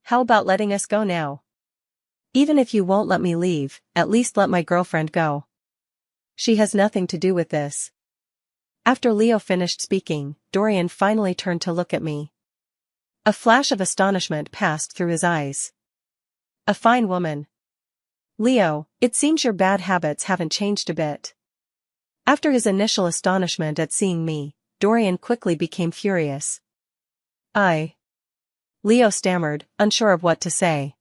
How about letting us go now? Even if you won't let me leave, at least let my girlfriend go. She has nothing to do with this. After Leo finished speaking, Dorian finally turned to look at me. A flash of astonishment passed through his eyes. A fine woman. Leo, it seems your bad habits haven't changed a bit. After his initial astonishment at seeing me, Dorian quickly became furious. Leo stammered, unsure of what to say.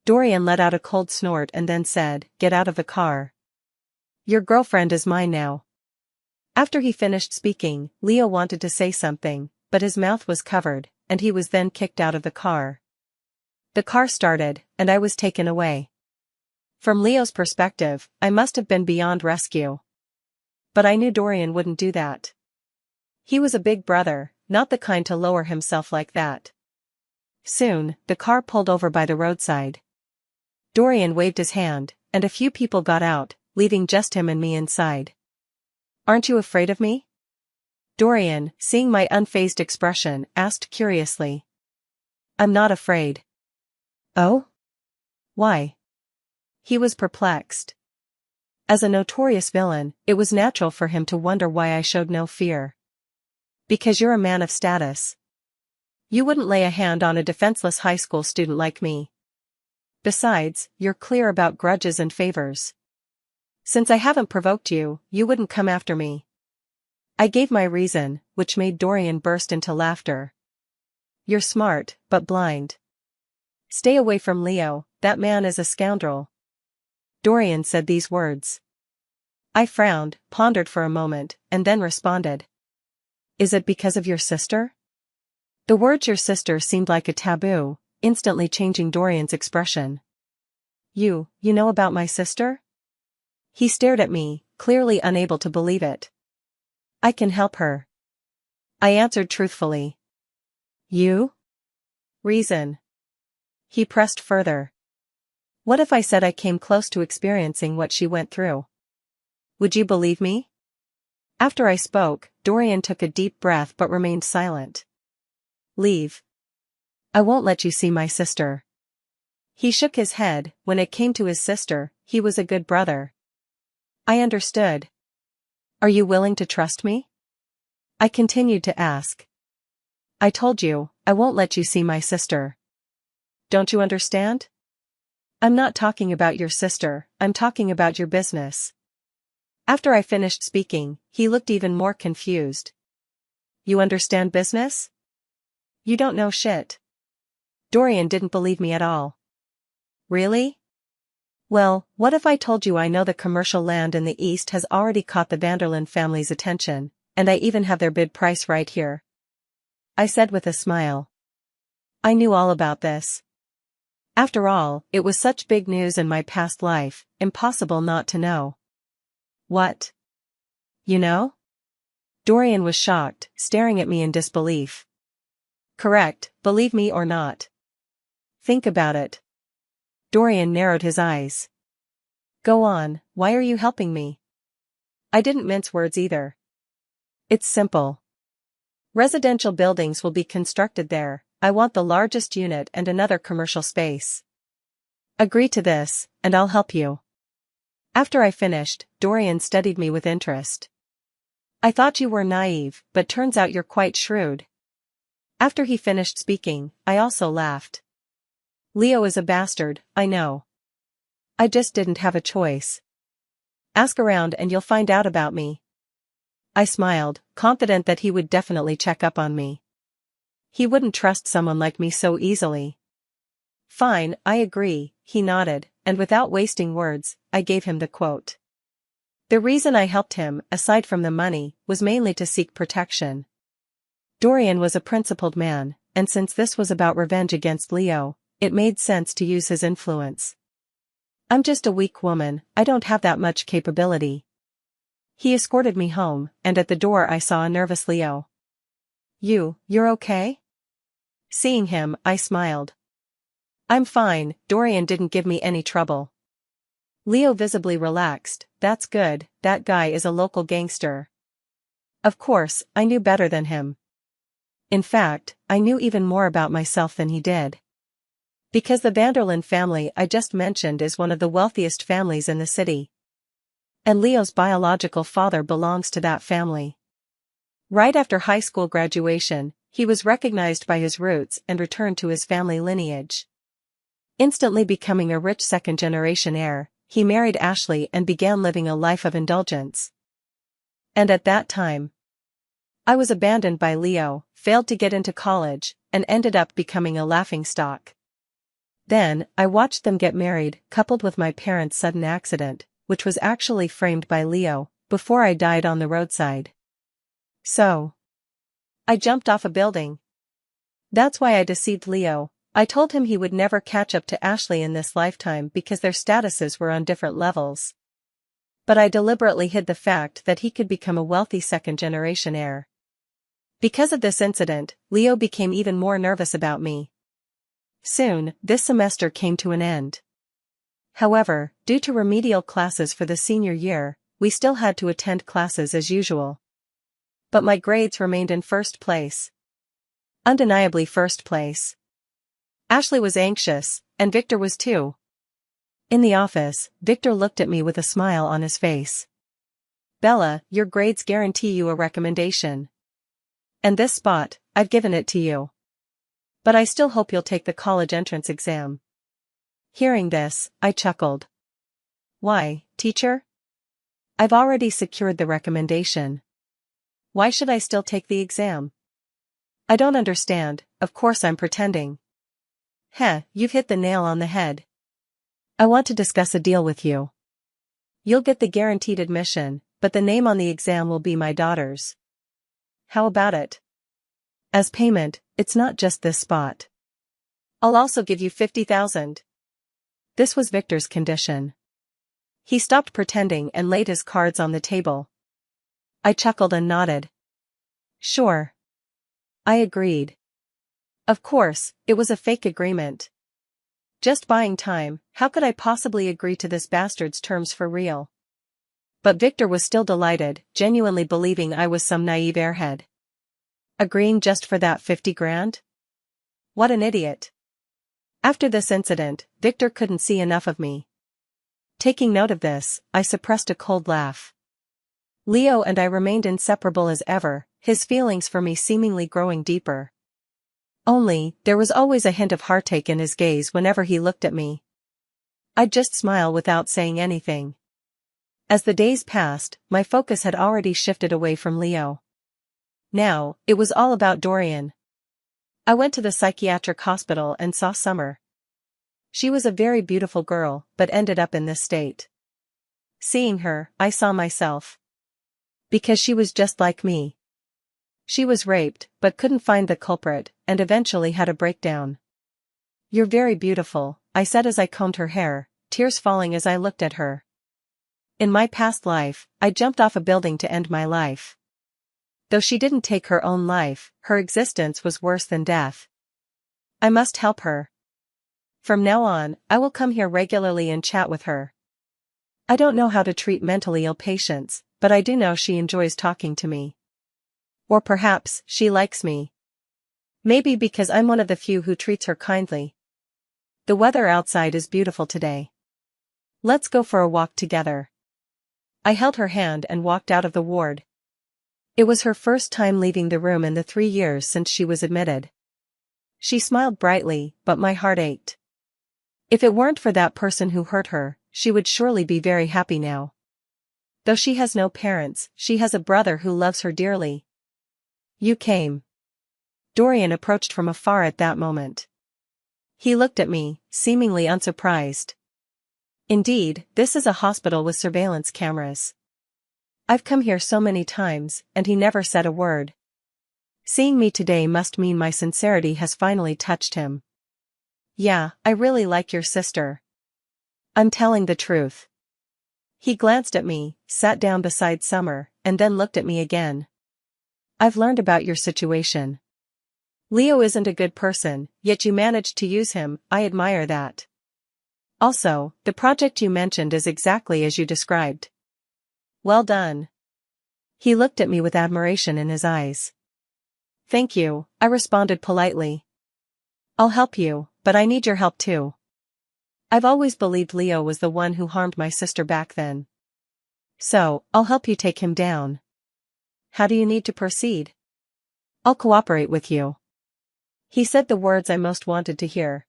Dorian let out a cold snort and then said, "Get out of the car. Your girlfriend is mine now." After he finished speaking, Leo wanted to say something, but his mouth was covered, and he was then kicked out of the car. The car started, and I was taken away. From Leo's perspective, I must have been beyond rescue. But I knew Dorian wouldn't do that. He was a big brother, not the kind to lower himself like that. Soon, the car pulled over by the roadside. Dorian waved his hand, and a few people got out, leaving just him and me inside. "Aren't you afraid of me?" Dorian, seeing my unfazed expression, asked curiously. "I'm not afraid." "Oh? Why?" He was perplexed. As a notorious villain, it was natural for him to wonder why I showed no fear. "Because you're a man of status. You wouldn't lay a hand on a defenseless high school student like me. Besides, you're clear about grudges and favors. Since I haven't provoked you, you wouldn't come after me." I gave my reason, which made Dorian burst into laughter. "You're smart, but blind. Stay away from Leo, that man is a scoundrel." Dorian said these words. I frowned, pondered for a moment, and then responded. "Is it because of your sister?" The words "your sister" seemed like a taboo, instantly changing Dorian's expression. You know about my sister?" He stared at me, clearly unable to believe it. "I can help her," I answered truthfully. "You? Reason." He pressed further. "What if I said I came close to experiencing what she went through? Would you believe me?" After I spoke, Dorian took a deep breath but remained silent. "Leave. I won't let you see my sister." He shook his head. When it came to his sister, he was a good brother. I understood. Are you willing to trust me? I continued to ask. I told you, I won't let you see my sister. Don't you understand? I'm not talking about your sister, I'm talking about your business. After I finished speaking, he looked even more confused. You understand business? You don't know shit. Dorian didn't believe me at all. Really? Well, what if I told you I know the commercial land in the East has already caught the Vanderlyn family's attention, and I even have their bid price right here? I said with a smile. I knew all about this. After all, it was such big news in my past life, impossible not to know. What? You know? Dorian was shocked, staring at me in disbelief. Correct, believe me or not. Think about it. Dorian narrowed his eyes. Go on, why are you helping me? I didn't mince words either. It's simple. Residential buildings will be constructed there, I want the largest unit and another commercial space. Agree to this, and I'll help you. After I finished, Dorian studied me with interest. I thought you were naive, but turns out you're quite shrewd. After he finished speaking, I also laughed. Leo is a bastard, I know. I just didn't have a choice. Ask around and you'll find out about me. I smiled, confident that he would definitely check up on me. He wouldn't trust someone like me so easily. Fine, I agree, he nodded, and without wasting words, I gave him the quote. The reason I helped him, aside from the money, was mainly to seek protection. Dorian was a principled man, and since this was about revenge against Leo, it made sense to use his influence. I'm just a weak woman, I don't have that much capability. He escorted me home, and at the door I saw a nervous Leo. You're okay? Seeing him, I smiled. I'm fine, Dorian didn't give me any trouble. Leo visibly relaxed, that's good, that guy is a local gangster. Of course, I knew better than him. In fact, I knew even more about myself than he did. Because the Vanderlyn family I just mentioned is one of the wealthiest families in the city. And Leo's biological father belongs to that family. Right after high school graduation, he was recognized by his roots and returned to his family lineage. Instantly becoming a rich second-generation heir, he married Ashley and began living a life of indulgence. And at that time, I was abandoned by Leo, failed to get into college, and ended up becoming a laughingstock. Then, I watched them get married, coupled with my parents' sudden accident, which was actually framed by Leo, before I died on the roadside. So, I jumped off a building. That's why I deceived Leo. I told him he would never catch up to Ashley in this lifetime because their statuses were on different levels. But I deliberately hid the fact that he could become a wealthy second-generation heir. Because of this incident, Leo became even more nervous about me. Soon, this semester came to an end. However, due to remedial classes for the senior year, we still had to attend classes as usual. But my grades remained in first place. Undeniably first place. Ashley was anxious, and Victor was too. In the office, Victor looked at me with a smile on his face. Bella, your grades guarantee you a recommendation. And this spot, I've given it to you. But I still hope you'll take the college entrance exam. Hearing this, I chuckled. Why, teacher? I've already secured the recommendation. Why should I still take the exam? I don't understand, of course I'm pretending. You've hit the nail on the head. I want to discuss a deal with you. You'll get the guaranteed admission, but the name on the exam will be my daughter's. How about it? As payment, it's not just this spot. I'll also give you 50,000. This was Victor's condition. He stopped pretending and laid his cards on the table. I chuckled and nodded. Sure. I agreed. Of course, it was a fake agreement. Just buying time, how could I possibly agree to this bastard's terms for real? But Victor was still delighted, genuinely believing I was some naive airhead. Agreeing just for that 50 grand? What an idiot. After this incident, Victor couldn't see enough of me. Taking note of this, I suppressed a cold laugh. Leo and I remained inseparable as ever, his feelings for me seemingly growing deeper. Only, there was always a hint of heartache in his gaze whenever he looked at me. I'd just smile without saying anything. As the days passed, my focus had already shifted away from Leo. Now, it was all about Dorian. I went to the psychiatric hospital and saw Summer. She was a very beautiful girl, but ended up in this state. Seeing her, I saw myself. Because she was just like me. She was raped, but couldn't find the culprit, and eventually had a breakdown. "You're very beautiful," I said as I combed her hair, tears falling as I looked at her. In my past life, I jumped off a building to end my life. Though she didn't take her own life, her existence was worse than death. I must help her. From now on, I will come here regularly and chat with her. I don't know how to treat mentally ill patients, but I do know she enjoys talking to me. Or perhaps, she likes me. Maybe because I'm one of the few who treats her kindly. The weather outside is beautiful today. Let's go for a walk together. I held her hand and walked out of the ward. It was her first time leaving the room in the 3 years since she was admitted. She smiled brightly, but my heart ached. If it weren't for that person who hurt her, she would surely be very happy now. Though she has no parents, she has a brother who loves her dearly. "You came." Dorian approached from afar at that moment. He looked at me, seemingly unsurprised. Indeed, this is a hospital with surveillance cameras. I've come here so many times, and he never said a word. Seeing me today must mean my sincerity has finally touched him. "Yeah, I really like your sister. I'm telling the truth." He glanced at me, sat down beside Summer, and then looked at me again. "I've learned about your situation. Leo isn't a good person, yet you managed to use him. I admire that. Also, the project you mentioned is exactly as you described. Well done." He looked at me with admiration in his eyes. "Thank you," I responded politely. "I'll help you, but I need your help too. I've always believed Leo was the one who harmed my sister back then. So, I'll help you take him down. How do you need to proceed?" "I'll cooperate with you." He said the words I most wanted to hear.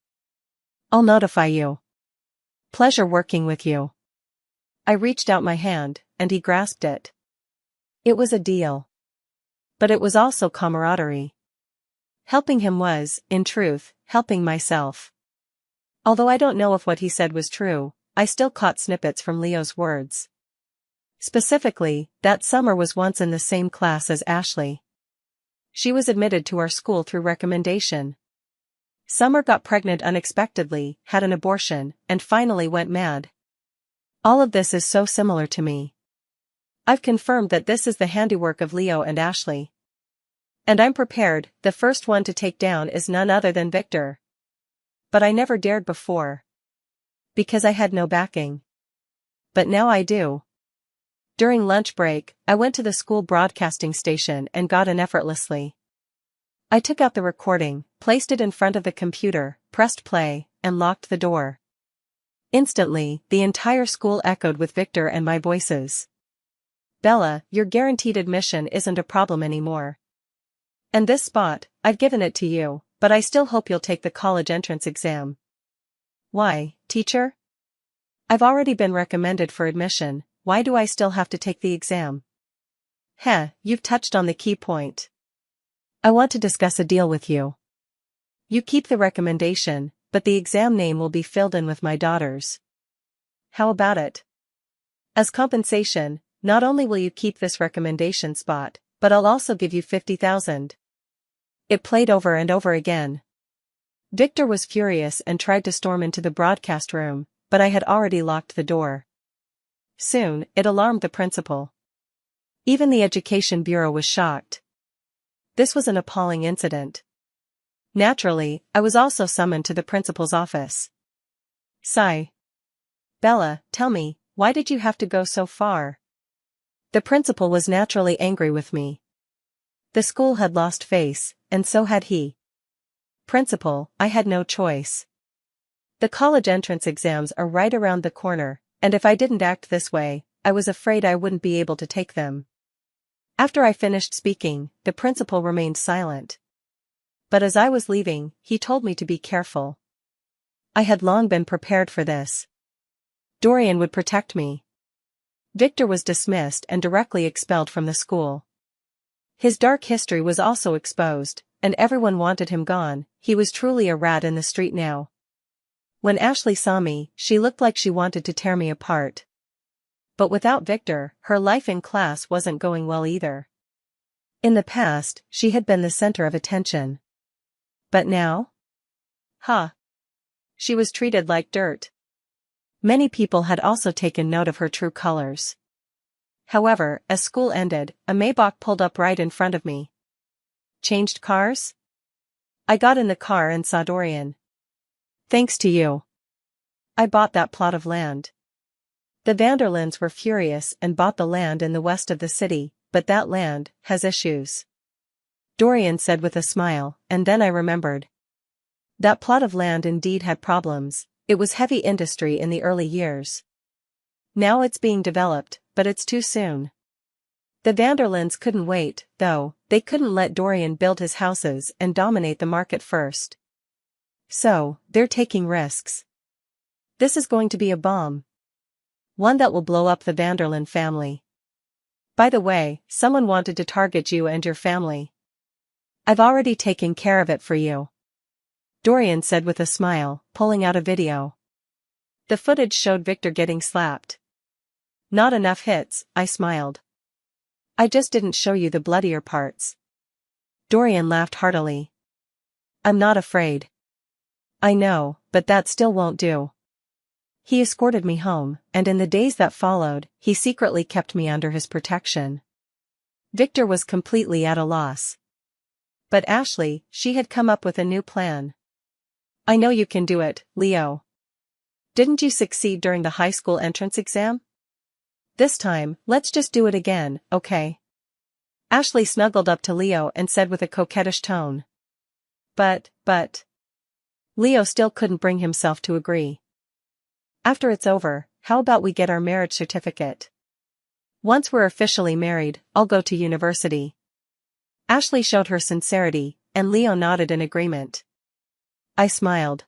"I'll notify you. Pleasure working with you." I reached out my hand, and he grasped it. It was a deal. But it was also camaraderie. Helping him was, in truth, helping myself. Although I don't know if what he said was true, I still caught snippets from Leo's words. Specifically, that Summer was once in the same class as Ashley. She was admitted to our school through recommendation. Summer got pregnant unexpectedly, had an abortion, and finally went mad. All of this is so similar to me. I've confirmed that this is the handiwork of Leo and Ashley. And I'm prepared, the first one to take down is none other than Victor. But I never dared before. Because I had no backing. But now I do. During lunch break, I went to the school broadcasting station and got in effortlessly. I took out the recording, placed it in front of the computer, pressed play, and locked the door. Instantly, the entire school echoed with Victor and my voices. "Bella, your guaranteed admission isn't a problem anymore. And this spot, I've given it to you, but I still hope you'll take the college entrance exam." "Why, teacher? I've already been recommended for admission. Why do I still have to take the exam?" You've touched on the key point. I want to discuss a deal with you. You keep the recommendation, but the exam name will be filled in with my daughter's. How about it? As compensation, not only will you keep this recommendation spot, but I'll also give you 50,000. It played over and over again. Victor was furious and tried to storm into the broadcast room, but I had already locked the door. Soon, it alarmed the principal. Even the Education Bureau was shocked. This was an appalling incident. Naturally, I was also summoned to the principal's office. Sigh. "Bella, tell me, why did you have to go so far?" The principal was naturally angry with me. The school had lost face, and so had he. "Principal, I had no choice. The college entrance exams are right around the corner, And if I didn't act this way, I was afraid I wouldn't be able to take them. After I finished speaking, the principal remained silent. But as I was leaving, he told me to be careful. I had long been prepared for this. Dorian would protect me. Victor was dismissed and directly expelled from the school. His dark history was also exposed, and everyone wanted him gone. He was truly a rat in the street now. When Ashley saw me, she looked like she wanted to tear me apart. But without Victor, her life in class wasn't going well either. In the past, she had been the center of attention. But now? She was treated like dirt. Many people had also taken note of her true colors. However, as school ended, a Maybach pulled up right in front of me. Changed cars? I got in the car and saw Dorian. Thanks to you. I bought that plot of land. The Vanderlins were furious and bought the land in the west of the city, but that land has issues. Dorian said with a smile, and then I remembered. That plot of land indeed had problems. It was heavy industry in the early years. Now it's being developed, but it's too soon. The Vanderlins couldn't wait, though. They couldn't let Dorian build his houses and dominate the market first. So, they're taking risks. This is going to be a bomb. One that will blow up the Vanderlin family. By the way, someone wanted to target you and your family. I've already taken care of it for you. Dorian said with a smile, pulling out a video. The footage showed Victor getting slapped. Not enough hits, I smiled. I just didn't show you the bloodier parts. Dorian laughed heartily. I'm not afraid. I know, but that still won't do. He escorted me home, and in the days that followed, he secretly kept me under his protection. Victor was completely at a loss. But Ashley, she had come up with a new plan. I know you can do it, Leo. Didn't you succeed during the high school entrance exam? This time, let's just do it again, okay? Ashley snuggled up to Leo and said with a coquettish tone. But. Leo still couldn't bring himself to agree. After it's over, how about we get our marriage certificate? Once we're officially married, I'll go to university. Ashley showed her sincerity, and Leo nodded in agreement. I smiled.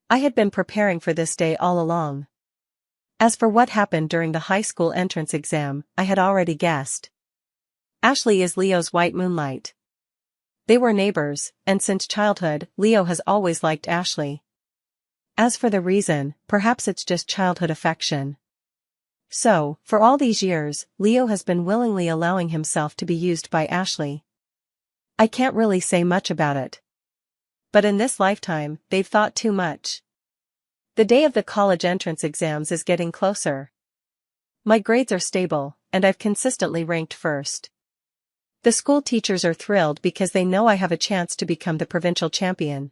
I had been preparing for this day all along. As for what happened during the high school entrance exam, I had already guessed. Ashley is Leo's white moonlight. They were neighbors, and since childhood, Leo has always liked Ashley. As for the reason, perhaps it's just childhood affection. So, for all these years, Leo has been willingly allowing himself to be used by Ashley. I can't really say much about it. But in this lifetime, they've thought too much. The day of the college entrance exams is getting closer. My grades are stable, and I've consistently ranked first. The school teachers are thrilled because they know I have a chance to become the provincial champion.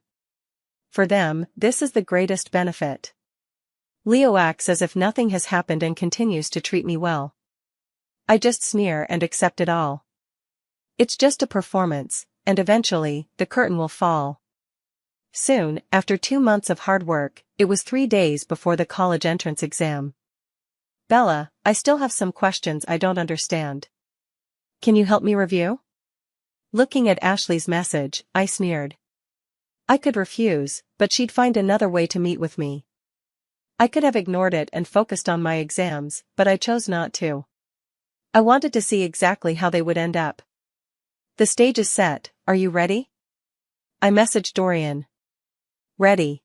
For them, this is the greatest benefit. Leo acts as if nothing has happened and continues to treat me well. I just sneer and accept it all. It's just a performance, and eventually, the curtain will fall. Soon, after 2 months of hard work, it was 3 days before the college entrance exam. Bella, I still have some questions I don't understand. Can you help me review? Looking at Ashley's message, I sneered. I could refuse, but she'd find another way to meet with me. I could have ignored it and focused on my exams, but I chose not to. I wanted to see exactly how they would end up. The stage is set, are you ready? I messaged Dorian. Ready.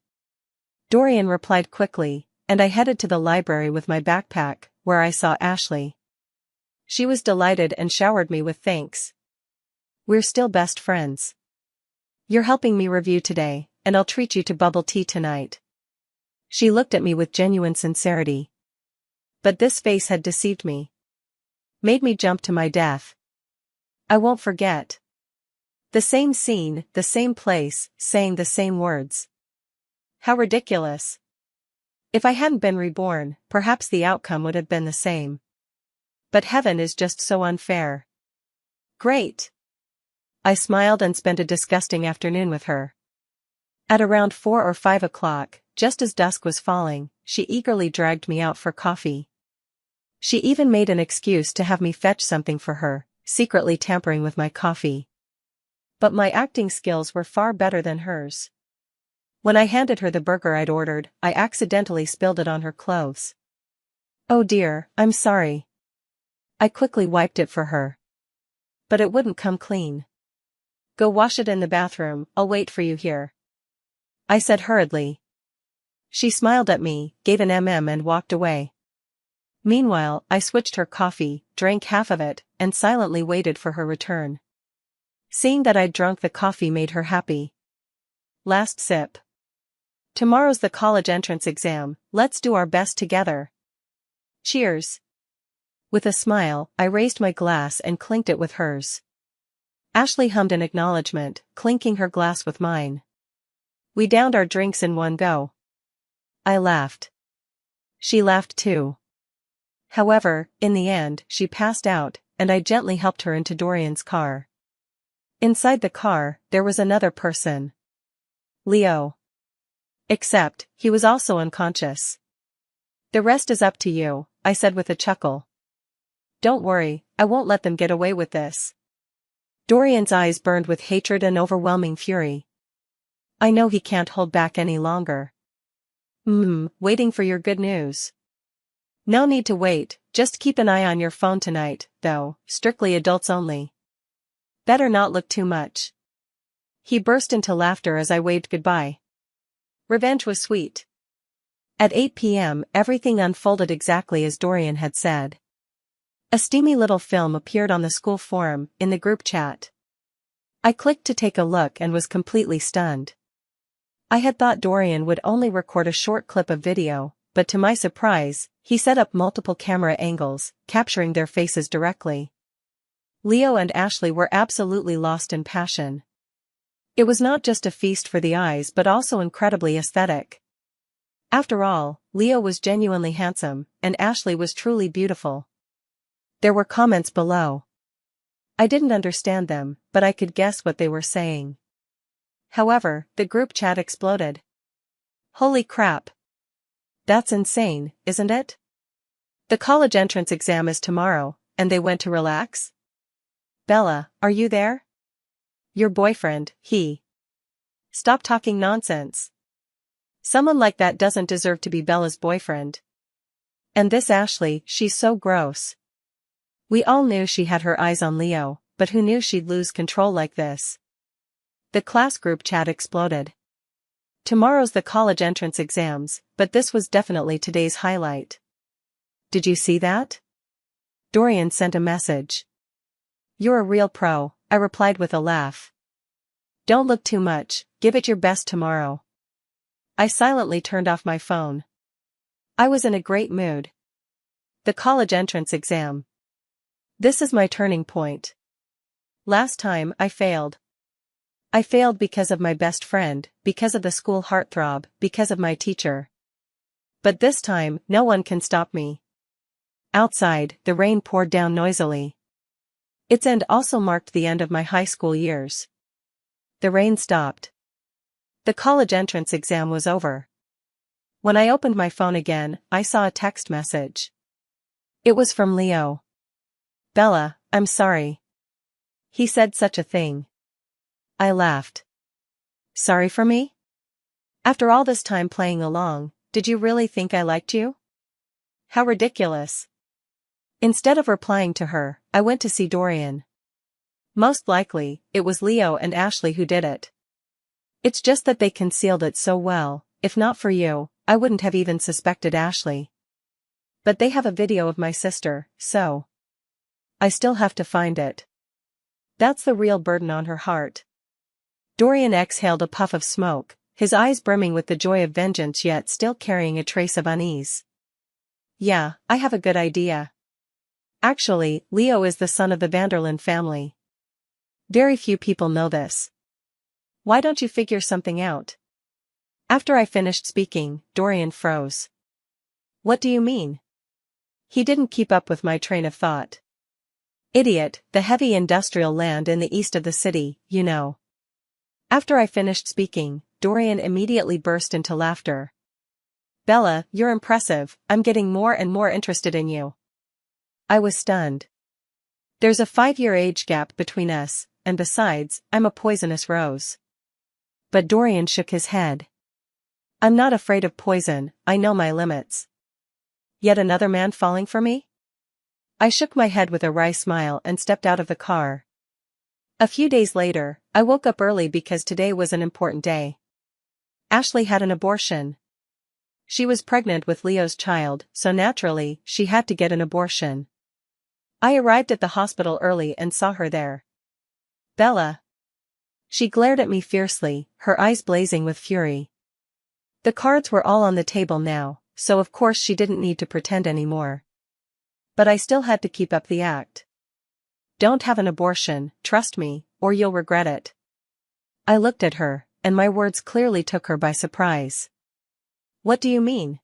Dorian replied quickly, and I headed to the library with my backpack, where I saw Ashley. She was delighted and showered me with thanks. We're still best friends. You're helping me review today, and I'll treat you to bubble tea tonight. She looked at me with genuine sincerity. But this face had deceived me. Made me jump to my death. I won't forget. The same scene, the same place, saying the same words. How ridiculous. If I hadn't been reborn, perhaps the outcome would have been the same. But heaven is just so unfair. Great. I smiled and spent a disgusting afternoon with her. At around 4 or 5 o'clock, just as dusk was falling, she eagerly dragged me out for coffee. She even made an excuse to have me fetch something for her, secretly tampering with my coffee. But my acting skills were far better than hers. When I handed her the burger I'd ordered, I accidentally spilled it on her clothes. Oh dear, I'm sorry. I quickly wiped it for her. But it wouldn't come clean. Go wash it in the bathroom, I'll wait for you here. I said hurriedly. She smiled at me, gave an and walked away. Meanwhile, I switched her coffee, drank half of it, and silently waited for her return. Seeing that I'd drunk the coffee made her happy. Last sip. Tomorrow's the college entrance exam, let's do our best together. Cheers. With a smile, I raised my glass and clinked it with hers. Ashley hummed an acknowledgement, clinking her glass with mine. We downed our drinks in one go. I laughed. She laughed too. However, in the end, she passed out, and I gently helped her into Dorian's car. Inside the car, there was another person. Leo. Except, he was also unconscious. The rest is up to you, I said with a chuckle. Don't worry, I won't let them get away with this. Dorian's eyes burned with hatred and overwhelming fury. I know he can't hold back any longer. Waiting for your good news. No need to wait, just keep an eye on your phone tonight, though, strictly adults only. Better not look too much. He burst into laughter as I waved goodbye. Revenge was sweet. At 8 p.m. everything unfolded exactly as Dorian had said. A steamy little film appeared on the school forum, in the group chat. I clicked to take a look and was completely stunned. I had thought Dorian would only record a short clip of video, but to my surprise, he set up multiple camera angles, capturing their faces directly. Leo and Ashley were absolutely lost in passion. It was not just a feast for the eyes but also incredibly aesthetic. After all, Leo was genuinely handsome, and Ashley was truly beautiful. There were comments below. I didn't understand them, but I could guess what they were saying. However, the group chat exploded. Holy crap! That's insane, isn't it? The college entrance exam is tomorrow, and they went to relax? Bella, are you there? Your boyfriend, he. Stop talking nonsense. Someone like that doesn't deserve to be Bella's boyfriend. And this Ashley, she's so gross. We all knew she had her eyes on Leo, but who knew she'd lose control like this? The class group chat exploded. Tomorrow's the college entrance exams, but this was definitely today's highlight. Did you see that? Dorian sent a message. You're a real pro, I replied with a laugh. Don't look too much, give it your best tomorrow. I silently turned off my phone. I was in a great mood. The college entrance exam. This is my turning point. Last time, I failed. I failed because of my best friend, because of the school heartthrob, because of my teacher. But this time, no one can stop me. Outside, the rain poured down noisily. Its end also marked the end of my high school years. The rain stopped. The college entrance exam was over. When I opened my phone again, I saw a text message. It was from Leo. Bella, I'm sorry. He said such a thing. I laughed. Sorry for me? After all this time playing along, did you really think I liked you? How ridiculous. Instead of replying to her, I went to see Dorian. Most likely, it was Leo and Ashley who did it. It's just that they concealed it so well. If not for you, I wouldn't have even suspected Ashley. But they have a video of my sister, so I still have to find it. That's the real burden on her heart. Dorian exhaled a puff of smoke, his eyes brimming with the joy of vengeance yet still carrying a trace of unease. Yeah, I have a good idea. Actually, Leo is the son of the Vanderlyn family. Very few people know this. Why don't you figure something out? After I finished speaking, Dorian froze. What do you mean? He didn't keep up with my train of thought. Idiot, the heavy industrial land in the east of the city, you know. After I finished speaking, Dorian immediately burst into laughter. Bella, you're impressive, I'm getting more and more interested in you. I was stunned. There's a 5-year age gap between us, and besides, I'm a poisonous rose. But Dorian shook his head. I'm not afraid of poison, I know my limits. Yet another man falling for me? I shook my head with a wry smile and stepped out of the car. A few days later, I woke up early because today was an important day. Ashley had an abortion. She was pregnant with Leo's child, so naturally, she had to get an abortion. I arrived at the hospital early and saw her there. Bella. She glared at me fiercely, her eyes blazing with fury. The cards were all on the table now, so of course she didn't need to pretend anymore. But I still had to keep up the act. Don't have an abortion, trust me, or you'll regret it. I looked at her, and my words clearly took her by surprise. What do you mean?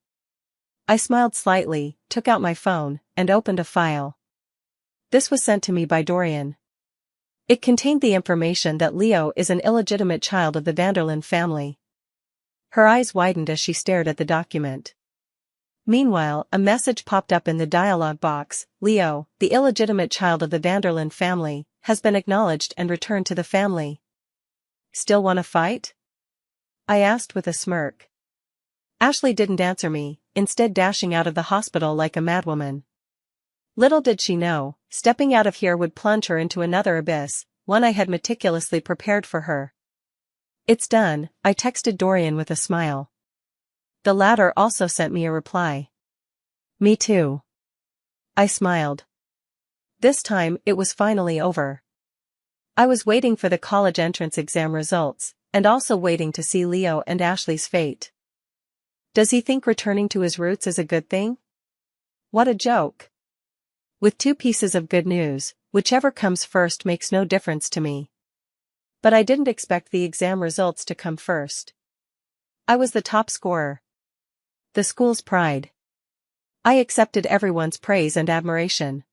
I smiled slightly, took out my phone, and opened a file. This was sent to me by Dorian. It contained the information that Leo is an illegitimate child of the Vanderlyn family. Her eyes widened as she stared at the document. Meanwhile, a message popped up in the dialog box. Leo, the illegitimate child of the Vanderlyn family, has been acknowledged and returned to the family. Still want to fight? I asked with a smirk. Ashley didn't answer me, instead dashing out of the hospital like a madwoman. Little did she know, stepping out of here would plunge her into another abyss, one I had meticulously prepared for her. It's done, I texted Dorian with a smile. The latter also sent me a reply. Me too. I smiled. This time, it was finally over. I was waiting for the college entrance exam results, and also waiting to see Leo and Ashley's fate. Does he think returning to his roots is a good thing? What a joke. With 2 pieces of good news, whichever comes first makes no difference to me. But I didn't expect the exam results to come first. I was the top scorer. The school's pride. I accepted everyone's praise and admiration.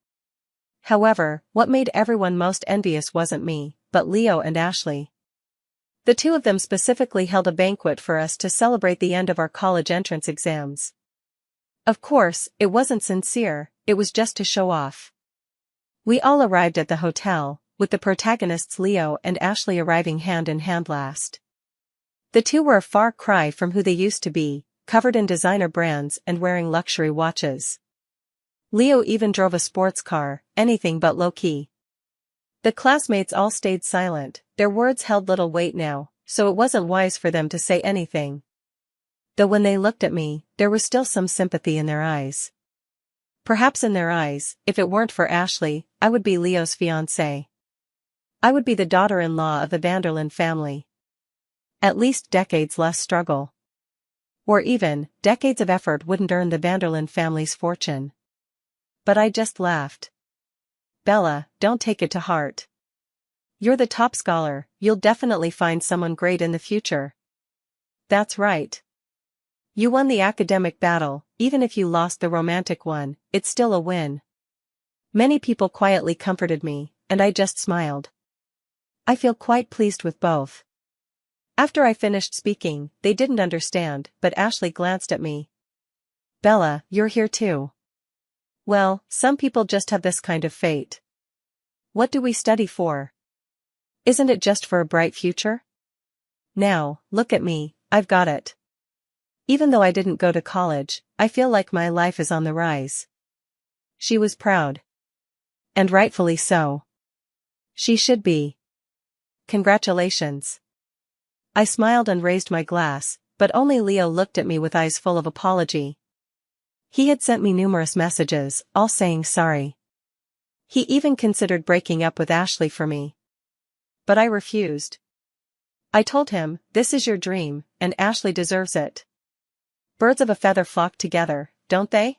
However, what made everyone most envious wasn't me, but Leo and Ashley. The 2 of them specifically held a banquet for us to celebrate the end of our college entrance exams. Of course, it wasn't sincere, it was just to show off. We all arrived at the hotel, with the protagonists Leo and Ashley arriving hand in hand last. The 2 were a far cry from who they used to be, covered in designer brands and wearing luxury watches. Leo even drove a sports car, anything but low-key. The classmates all stayed silent, their words held little weight now, so it wasn't wise for them to say anything. Though when they looked at me, there was still some sympathy in their eyes. Perhaps in their eyes, if it weren't for Ashley, I would be Leo's fiancée. I would be the daughter-in-law of the Vanderlyn family. At least decades less struggle. Or even, decades of effort wouldn't earn the Vanderlyn family's fortune. But I just laughed. Bella, don't take it to heart. You're the top scholar, you'll definitely find someone great in the future. That's right. You won the academic battle, even if you lost the romantic one, it's still a win. Many people quietly comforted me, and I just smiled. I feel quite pleased with both. After I finished speaking, they didn't understand, but Ashley glanced at me. Bella, you're here too. Well, some people just have this kind of fate. What do we study for? Isn't it just for a bright future? Now, look at me, I've got it. Even though I didn't go to college, I feel like my life is on the rise. She was proud. And rightfully so. She should be. Congratulations. I smiled and raised my glass, but only Leo looked at me with eyes full of apology. He had sent me numerous messages, all saying sorry. He even considered breaking up with Ashley for me. But I refused. I told him, this is your dream, and Ashley deserves it. Birds of a feather flock together, don't they?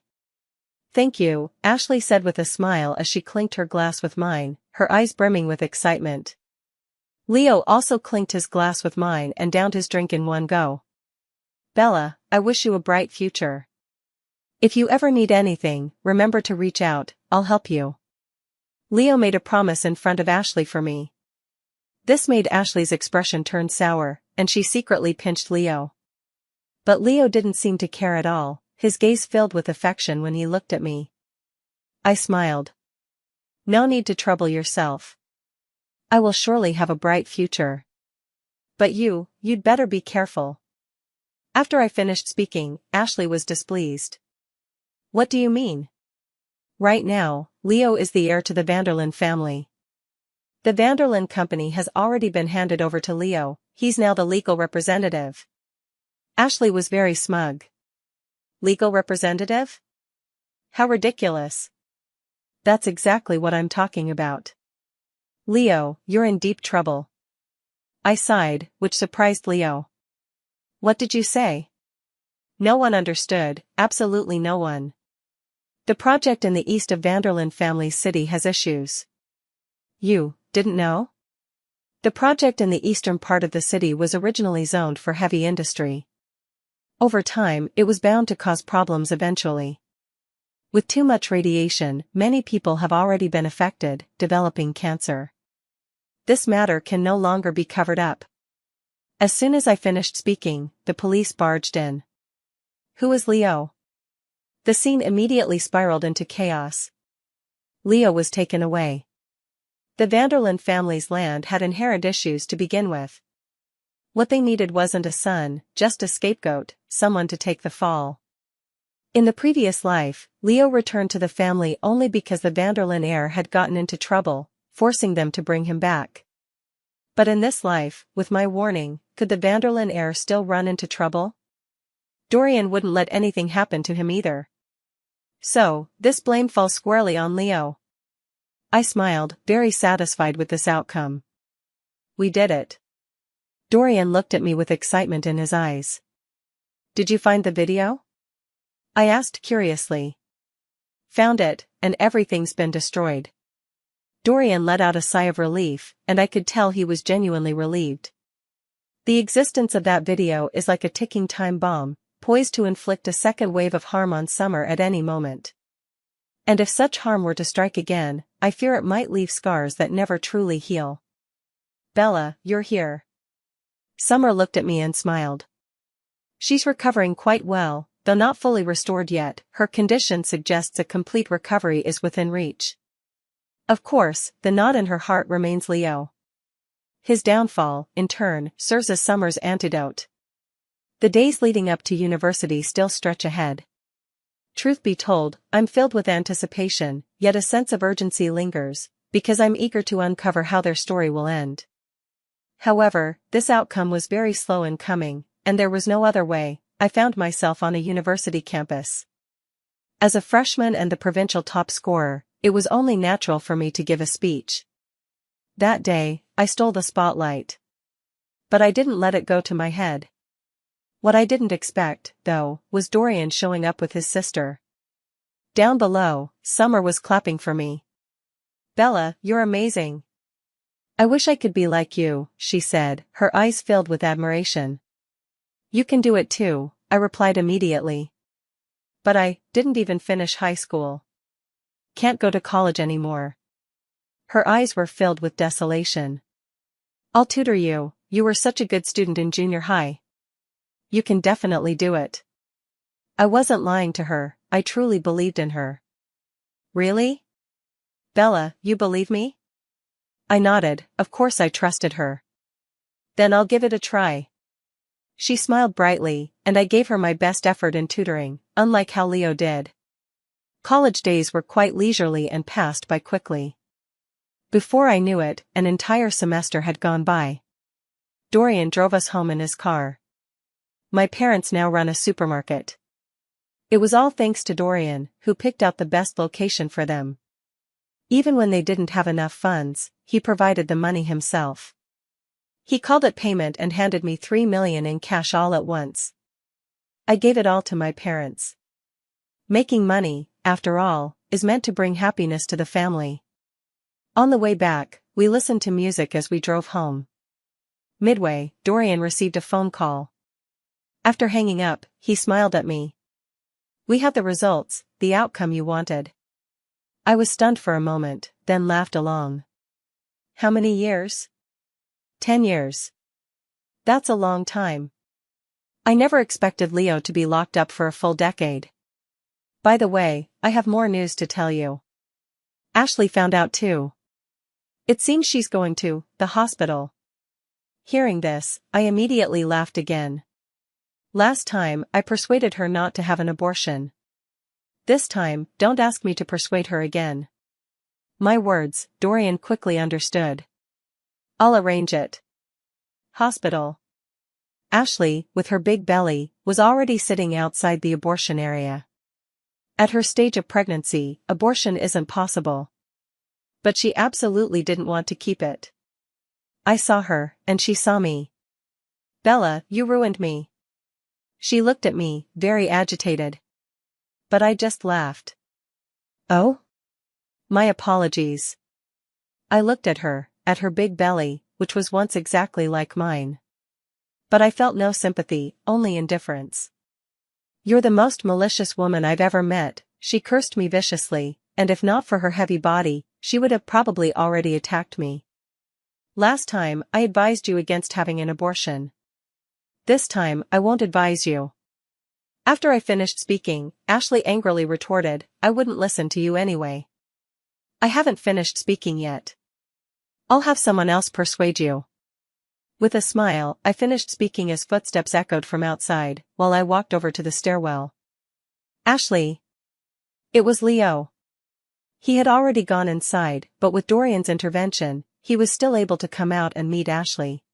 Thank you, Ashley said with a smile as she clinked her glass with mine, her eyes brimming with excitement. Leo also clinked his glass with mine and downed his drink in one go. Bella, I wish you a bright future. If you ever need anything, remember to reach out, I'll help you. Leo made a promise in front of Ashley for me. This made Ashley's expression turn sour, and she secretly pinched Leo. But Leo didn't seem to care at all, his gaze filled with affection when he looked at me. I smiled. No need to trouble yourself. I will surely have a bright future. But you'd better be careful. After I finished speaking, Ashley was displeased. What do you mean? Right now, Leo is the heir to the Vanderlyn family. The Vanderlyn company has already been handed over to Leo, he's now the legal representative. Ashley was very smug. Legal representative? How ridiculous. That's exactly what I'm talking about. Leo, you're in deep trouble. I sighed, which surprised Leo. What did you say? No one understood, absolutely no one. The project in the east of Vanderlyn family city has issues. You didn't know? The project in the eastern part of the city was originally zoned for heavy industry. Over time, it was bound to cause problems eventually. With too much radiation, many people have already been affected, developing cancer. This matter can no longer be covered up. As soon as I finished speaking, the police barged in. Who is Leo? The scene immediately spiraled into chaos. Leo was taken away. The Vanderlyn family's land had inherent issues to begin with. What they needed wasn't a son, just a scapegoat, someone to take the fall. In the previous life, Leo returned to the family only because the Vanderlyn heir had gotten into trouble, forcing them to bring him back. But in this life, with my warning, could the Vanderlyn heir still run into trouble? Dorian wouldn't let anything happen to him either. So, this blame falls squarely on Leo. I smiled, very satisfied with this outcome. We did it. Dorian looked at me with excitement in his eyes. Did you find the video? I asked curiously. Found it, and everything's been destroyed. Dorian let out a sigh of relief, and I could tell he was genuinely relieved. The existence of that video is like a ticking time bomb, poised to inflict a second wave of harm on Summer at any moment. And if such harm were to strike again, I fear it might leave scars that never truly heal. Bella, you're here. Summer looked at me and smiled. She's recovering quite well, though not fully restored yet. Her condition suggests a complete recovery is within reach. Of course, the knot in her heart remains Leo. His downfall, in turn, serves as Summer's antidote. The days leading up to university still stretch ahead. Truth be told, I'm filled with anticipation, yet a sense of urgency lingers, because I'm eager to uncover how their story will end. However, this outcome was very slow in coming, and there was no other way. I found myself on a university campus. As a freshman and the provincial top scorer, it was only natural for me to give a speech. That day, I stole the spotlight. But I didn't let it go to my head. What I didn't expect, though, was Dorian showing up with his sister. Down below, Summer was clapping for me. Bella, you're amazing. I wish I could be like you, she said, her eyes filled with admiration. You can do it too, I replied immediately. But I didn't even finish high school. Can't go to college anymore. Her eyes were filled with desolation. I'll tutor you, you were such a good student in junior high. You can definitely do it. I wasn't lying to her, I truly believed in her. Really? Bella, you believe me? I nodded, of course I trusted her. Then I'll give it a try. She smiled brightly, and I gave her my best effort in tutoring, unlike how Leo did. College days were quite leisurely and passed by quickly. Before I knew it, an entire semester had gone by. Dorian drove us home in his car. My parents now run a supermarket. It was all thanks to Dorian, who picked out the best location for them. Even when they didn't have enough funds, he provided the money himself. He called it payment and handed me $3 million in cash all at once. I gave it all to my parents. Making money, after all, is meant to bring happiness to the family. On the way back, we listened to music as we drove home. Midway, Dorian received a phone call. After hanging up, he smiled at me. We have the results, the outcome you wanted. I was stunned for a moment, then laughed along. How many years? 10 years. That's a long time. I never expected Leo to be locked up for a full decade. By the way, I have more news to tell you. Ashley found out too. It seems she's going to the hospital. Hearing this, I immediately laughed again. Last time, I persuaded her not to have an abortion. This time, don't ask me to persuade her again. My words, Dorian quickly understood. I'll arrange it. Hospital. Ashley, with her big belly, was already sitting outside the abortion area. At her stage of pregnancy, abortion isn't possible. But she absolutely didn't want to keep it. I saw her, and she saw me. Bella, you ruined me. She looked at me, very agitated. But I just laughed. Oh? My apologies. I looked at her big belly, which was once exactly like mine. But I felt no sympathy, only indifference. You're the most malicious woman I've ever met, she cursed me viciously, and if not for her heavy body, she would have probably already attacked me. Last time, I advised you against having an abortion. This time, I won't advise you. After I finished speaking, Ashley angrily retorted, I wouldn't listen to you anyway. I haven't finished speaking yet. I'll have someone else persuade you. With a smile, I finished speaking as footsteps echoed from outside, while I walked over to the stairwell. Ashley. It was Leo. He had already gone inside, but with Dorian's intervention, he was still able to come out and meet Ashley.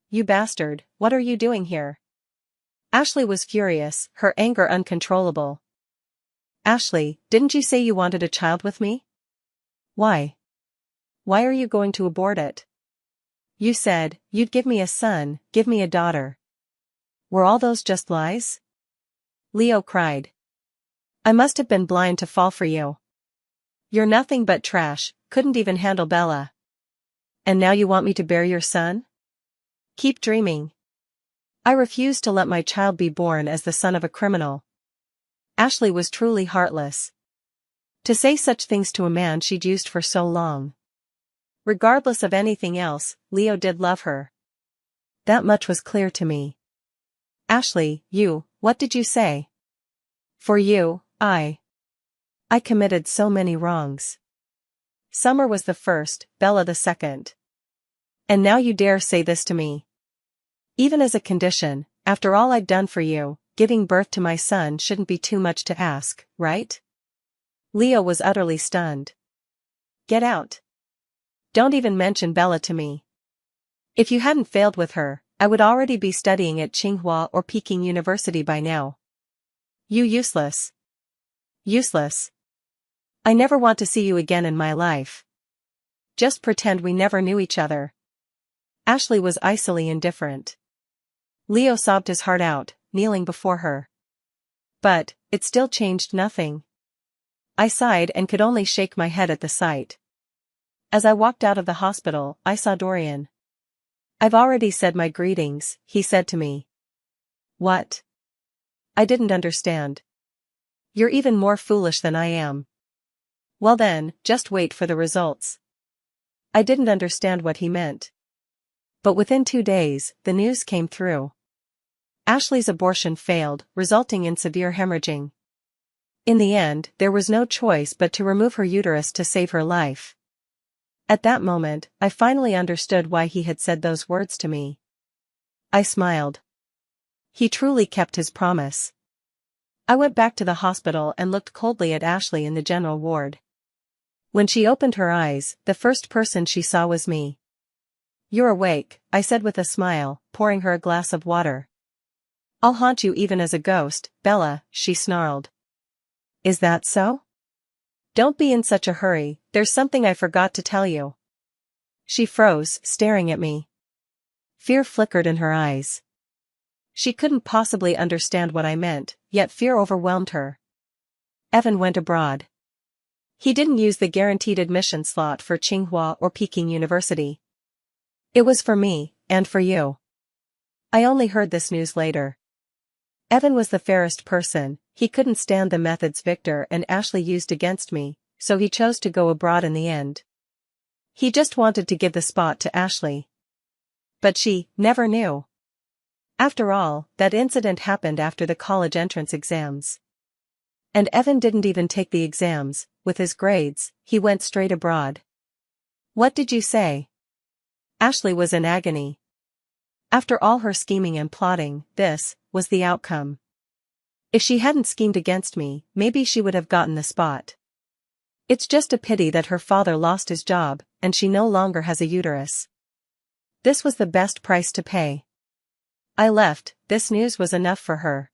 You bastard, what are you doing here? Ashley was furious, her anger uncontrollable. Ashley, didn't you say you wanted a child with me? Why? Why are you going to abort it? You said, you'd give me a son, give me a daughter. Were all those just lies? Leo cried. I must have been blind to fall for you. You're nothing but trash, couldn't even handle Bella. And now you want me to bear your son? Keep dreaming. I refuse to let my child be born as the son of a criminal. Ashley was truly heartless. To say such things to a man she'd used for so long. Regardless of anything else, Leo did love her. That much was clear to me. Ashley, what did you say? For you, I committed so many wrongs. Summer was the first, Bella the second. And now you dare say this to me. Even as a condition, after all I'd done for you, giving birth to my son shouldn't be too much to ask, right? Leo was utterly stunned. Get out. Don't even mention Bella to me. If you hadn't failed with her, I would already be studying at Tsinghua or Peking University by now. You useless. Useless. I never want to see you again in my life. Just pretend we never knew each other. Ashley was icily indifferent. Leo sobbed his heart out, kneeling before her. But, it still changed nothing. I sighed and could only shake my head at the sight. As I walked out of the hospital, I saw Dorian. I've already said my greetings, he said to me. What? I didn't understand. You're even more foolish than I am. Well then, just wait for the results. I didn't understand what he meant. But within 2 days, the news came through. Ashley's abortion failed, resulting in severe hemorrhaging. In the end, there was no choice but to remove her uterus to save her life. At that moment, I finally understood why he had said those words to me. I smiled. He truly kept his promise. I went back to the hospital and looked coldly at Ashley in the general ward. When she opened her eyes, the first person she saw was me. You're awake, I said with a smile, pouring her a glass of water. I'll haunt you even as a ghost, Bella, she snarled. Is that so? Don't be in such a hurry, there's something I forgot to tell you. She froze, staring at me. Fear flickered in her eyes. She couldn't possibly understand what I meant, yet fear overwhelmed her. Evan went abroad. He didn't use the guaranteed admission slot for Tsinghua or Peking University. It was for me, and for you. I only heard this news later. Evan was the fairest person, he couldn't stand the methods Victor and Ashley used against me, so he chose to go abroad in the end. He just wanted to give the spot to Ashley. But she never knew. After all, that incident happened after the college entrance exams. And Evan didn't even take the exams. With his grades, he went straight abroad. What did you say? Ashley was in agony. After all her scheming and plotting, this was the outcome. If she hadn't schemed against me, maybe she would have gotten the spot. It's just a pity that her father lost his job, and she no longer has a uterus. This was the best price to pay. I left. This news was enough for her.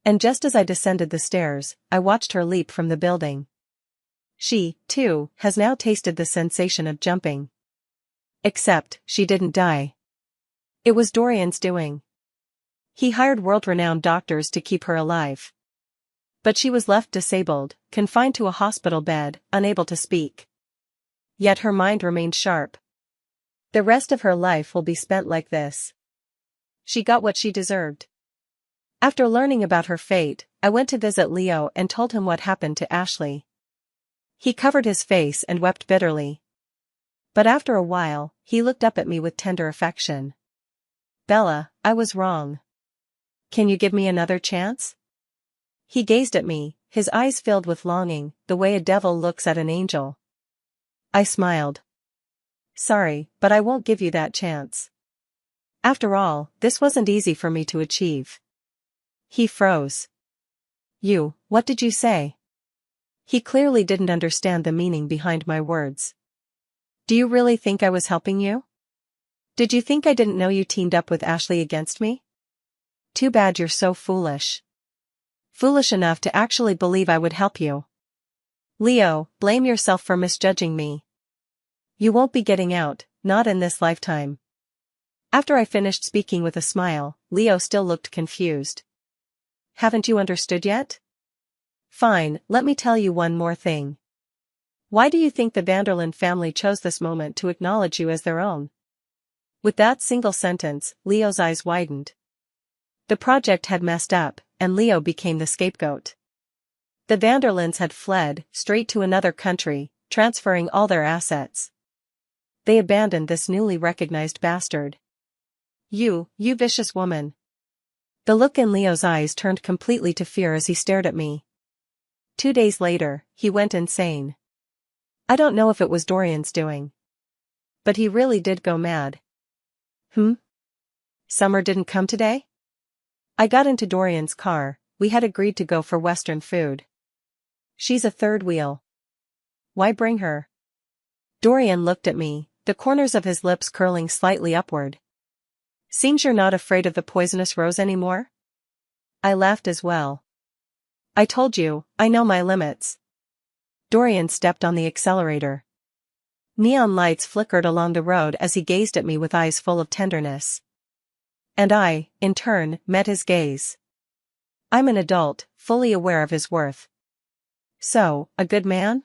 And just as I descended the stairs, I watched her leap from the building. She, too, has now tasted the sensation of jumping. Except, she didn't die. It was Dorian's doing. He hired world-renowned doctors to keep her alive. But she was left disabled, confined to a hospital bed, unable to speak. Yet her mind remained sharp. The rest of her life will be spent like this. She got what she deserved. After learning about her fate, I went to visit Leo and told him what happened to Ashley. He covered his face and wept bitterly. But after a while, he looked up at me with tender affection. Bella, I was wrong. Can you give me another chance? He gazed at me, his eyes filled with longing, the way a devil looks at an angel. I smiled. Sorry, but I won't give you that chance. After all, this wasn't easy for me to achieve. He froze. What did you say? He clearly didn't understand the meaning behind my words. Do you really think I was helping you? Did you think I didn't know you teamed up with Ashley against me? Too bad you're so foolish. Foolish enough to actually believe I would help you. Leo, blame yourself for misjudging me. You won't be getting out, not in this lifetime. After I finished speaking with a smile, Leo still looked confused. Haven't you understood yet? Fine, let me tell you one more thing. Why do you think the Vanderlyn family chose this moment to acknowledge you as their own? With that single sentence, Leo's eyes widened. The project had messed up, and Leo became the scapegoat. The Vanderlyns had fled, straight to another country, transferring all their assets. They abandoned this newly recognized bastard. You vicious woman. The look in Leo's eyes turned completely to fear as he stared at me. 2 days later, he went insane. I don't know if it was Dorian's doing. But he really did go mad. Summer didn't come today? I got into Dorian's car. We had agreed to go for Western food. She's a third wheel. Why bring her? Dorian looked at me, the corners of his lips curling slightly upward. Seems you're not afraid of the poisonous rose anymore? I laughed as well. I told you, I know my limits. Dorian stepped on the accelerator. Neon lights flickered along the road as he gazed at me with eyes full of tenderness. And I, in turn, met his gaze. I'm an adult, fully aware of his worth. So, a good man?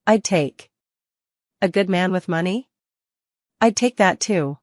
I'd take. A good man with money? I'd take that too.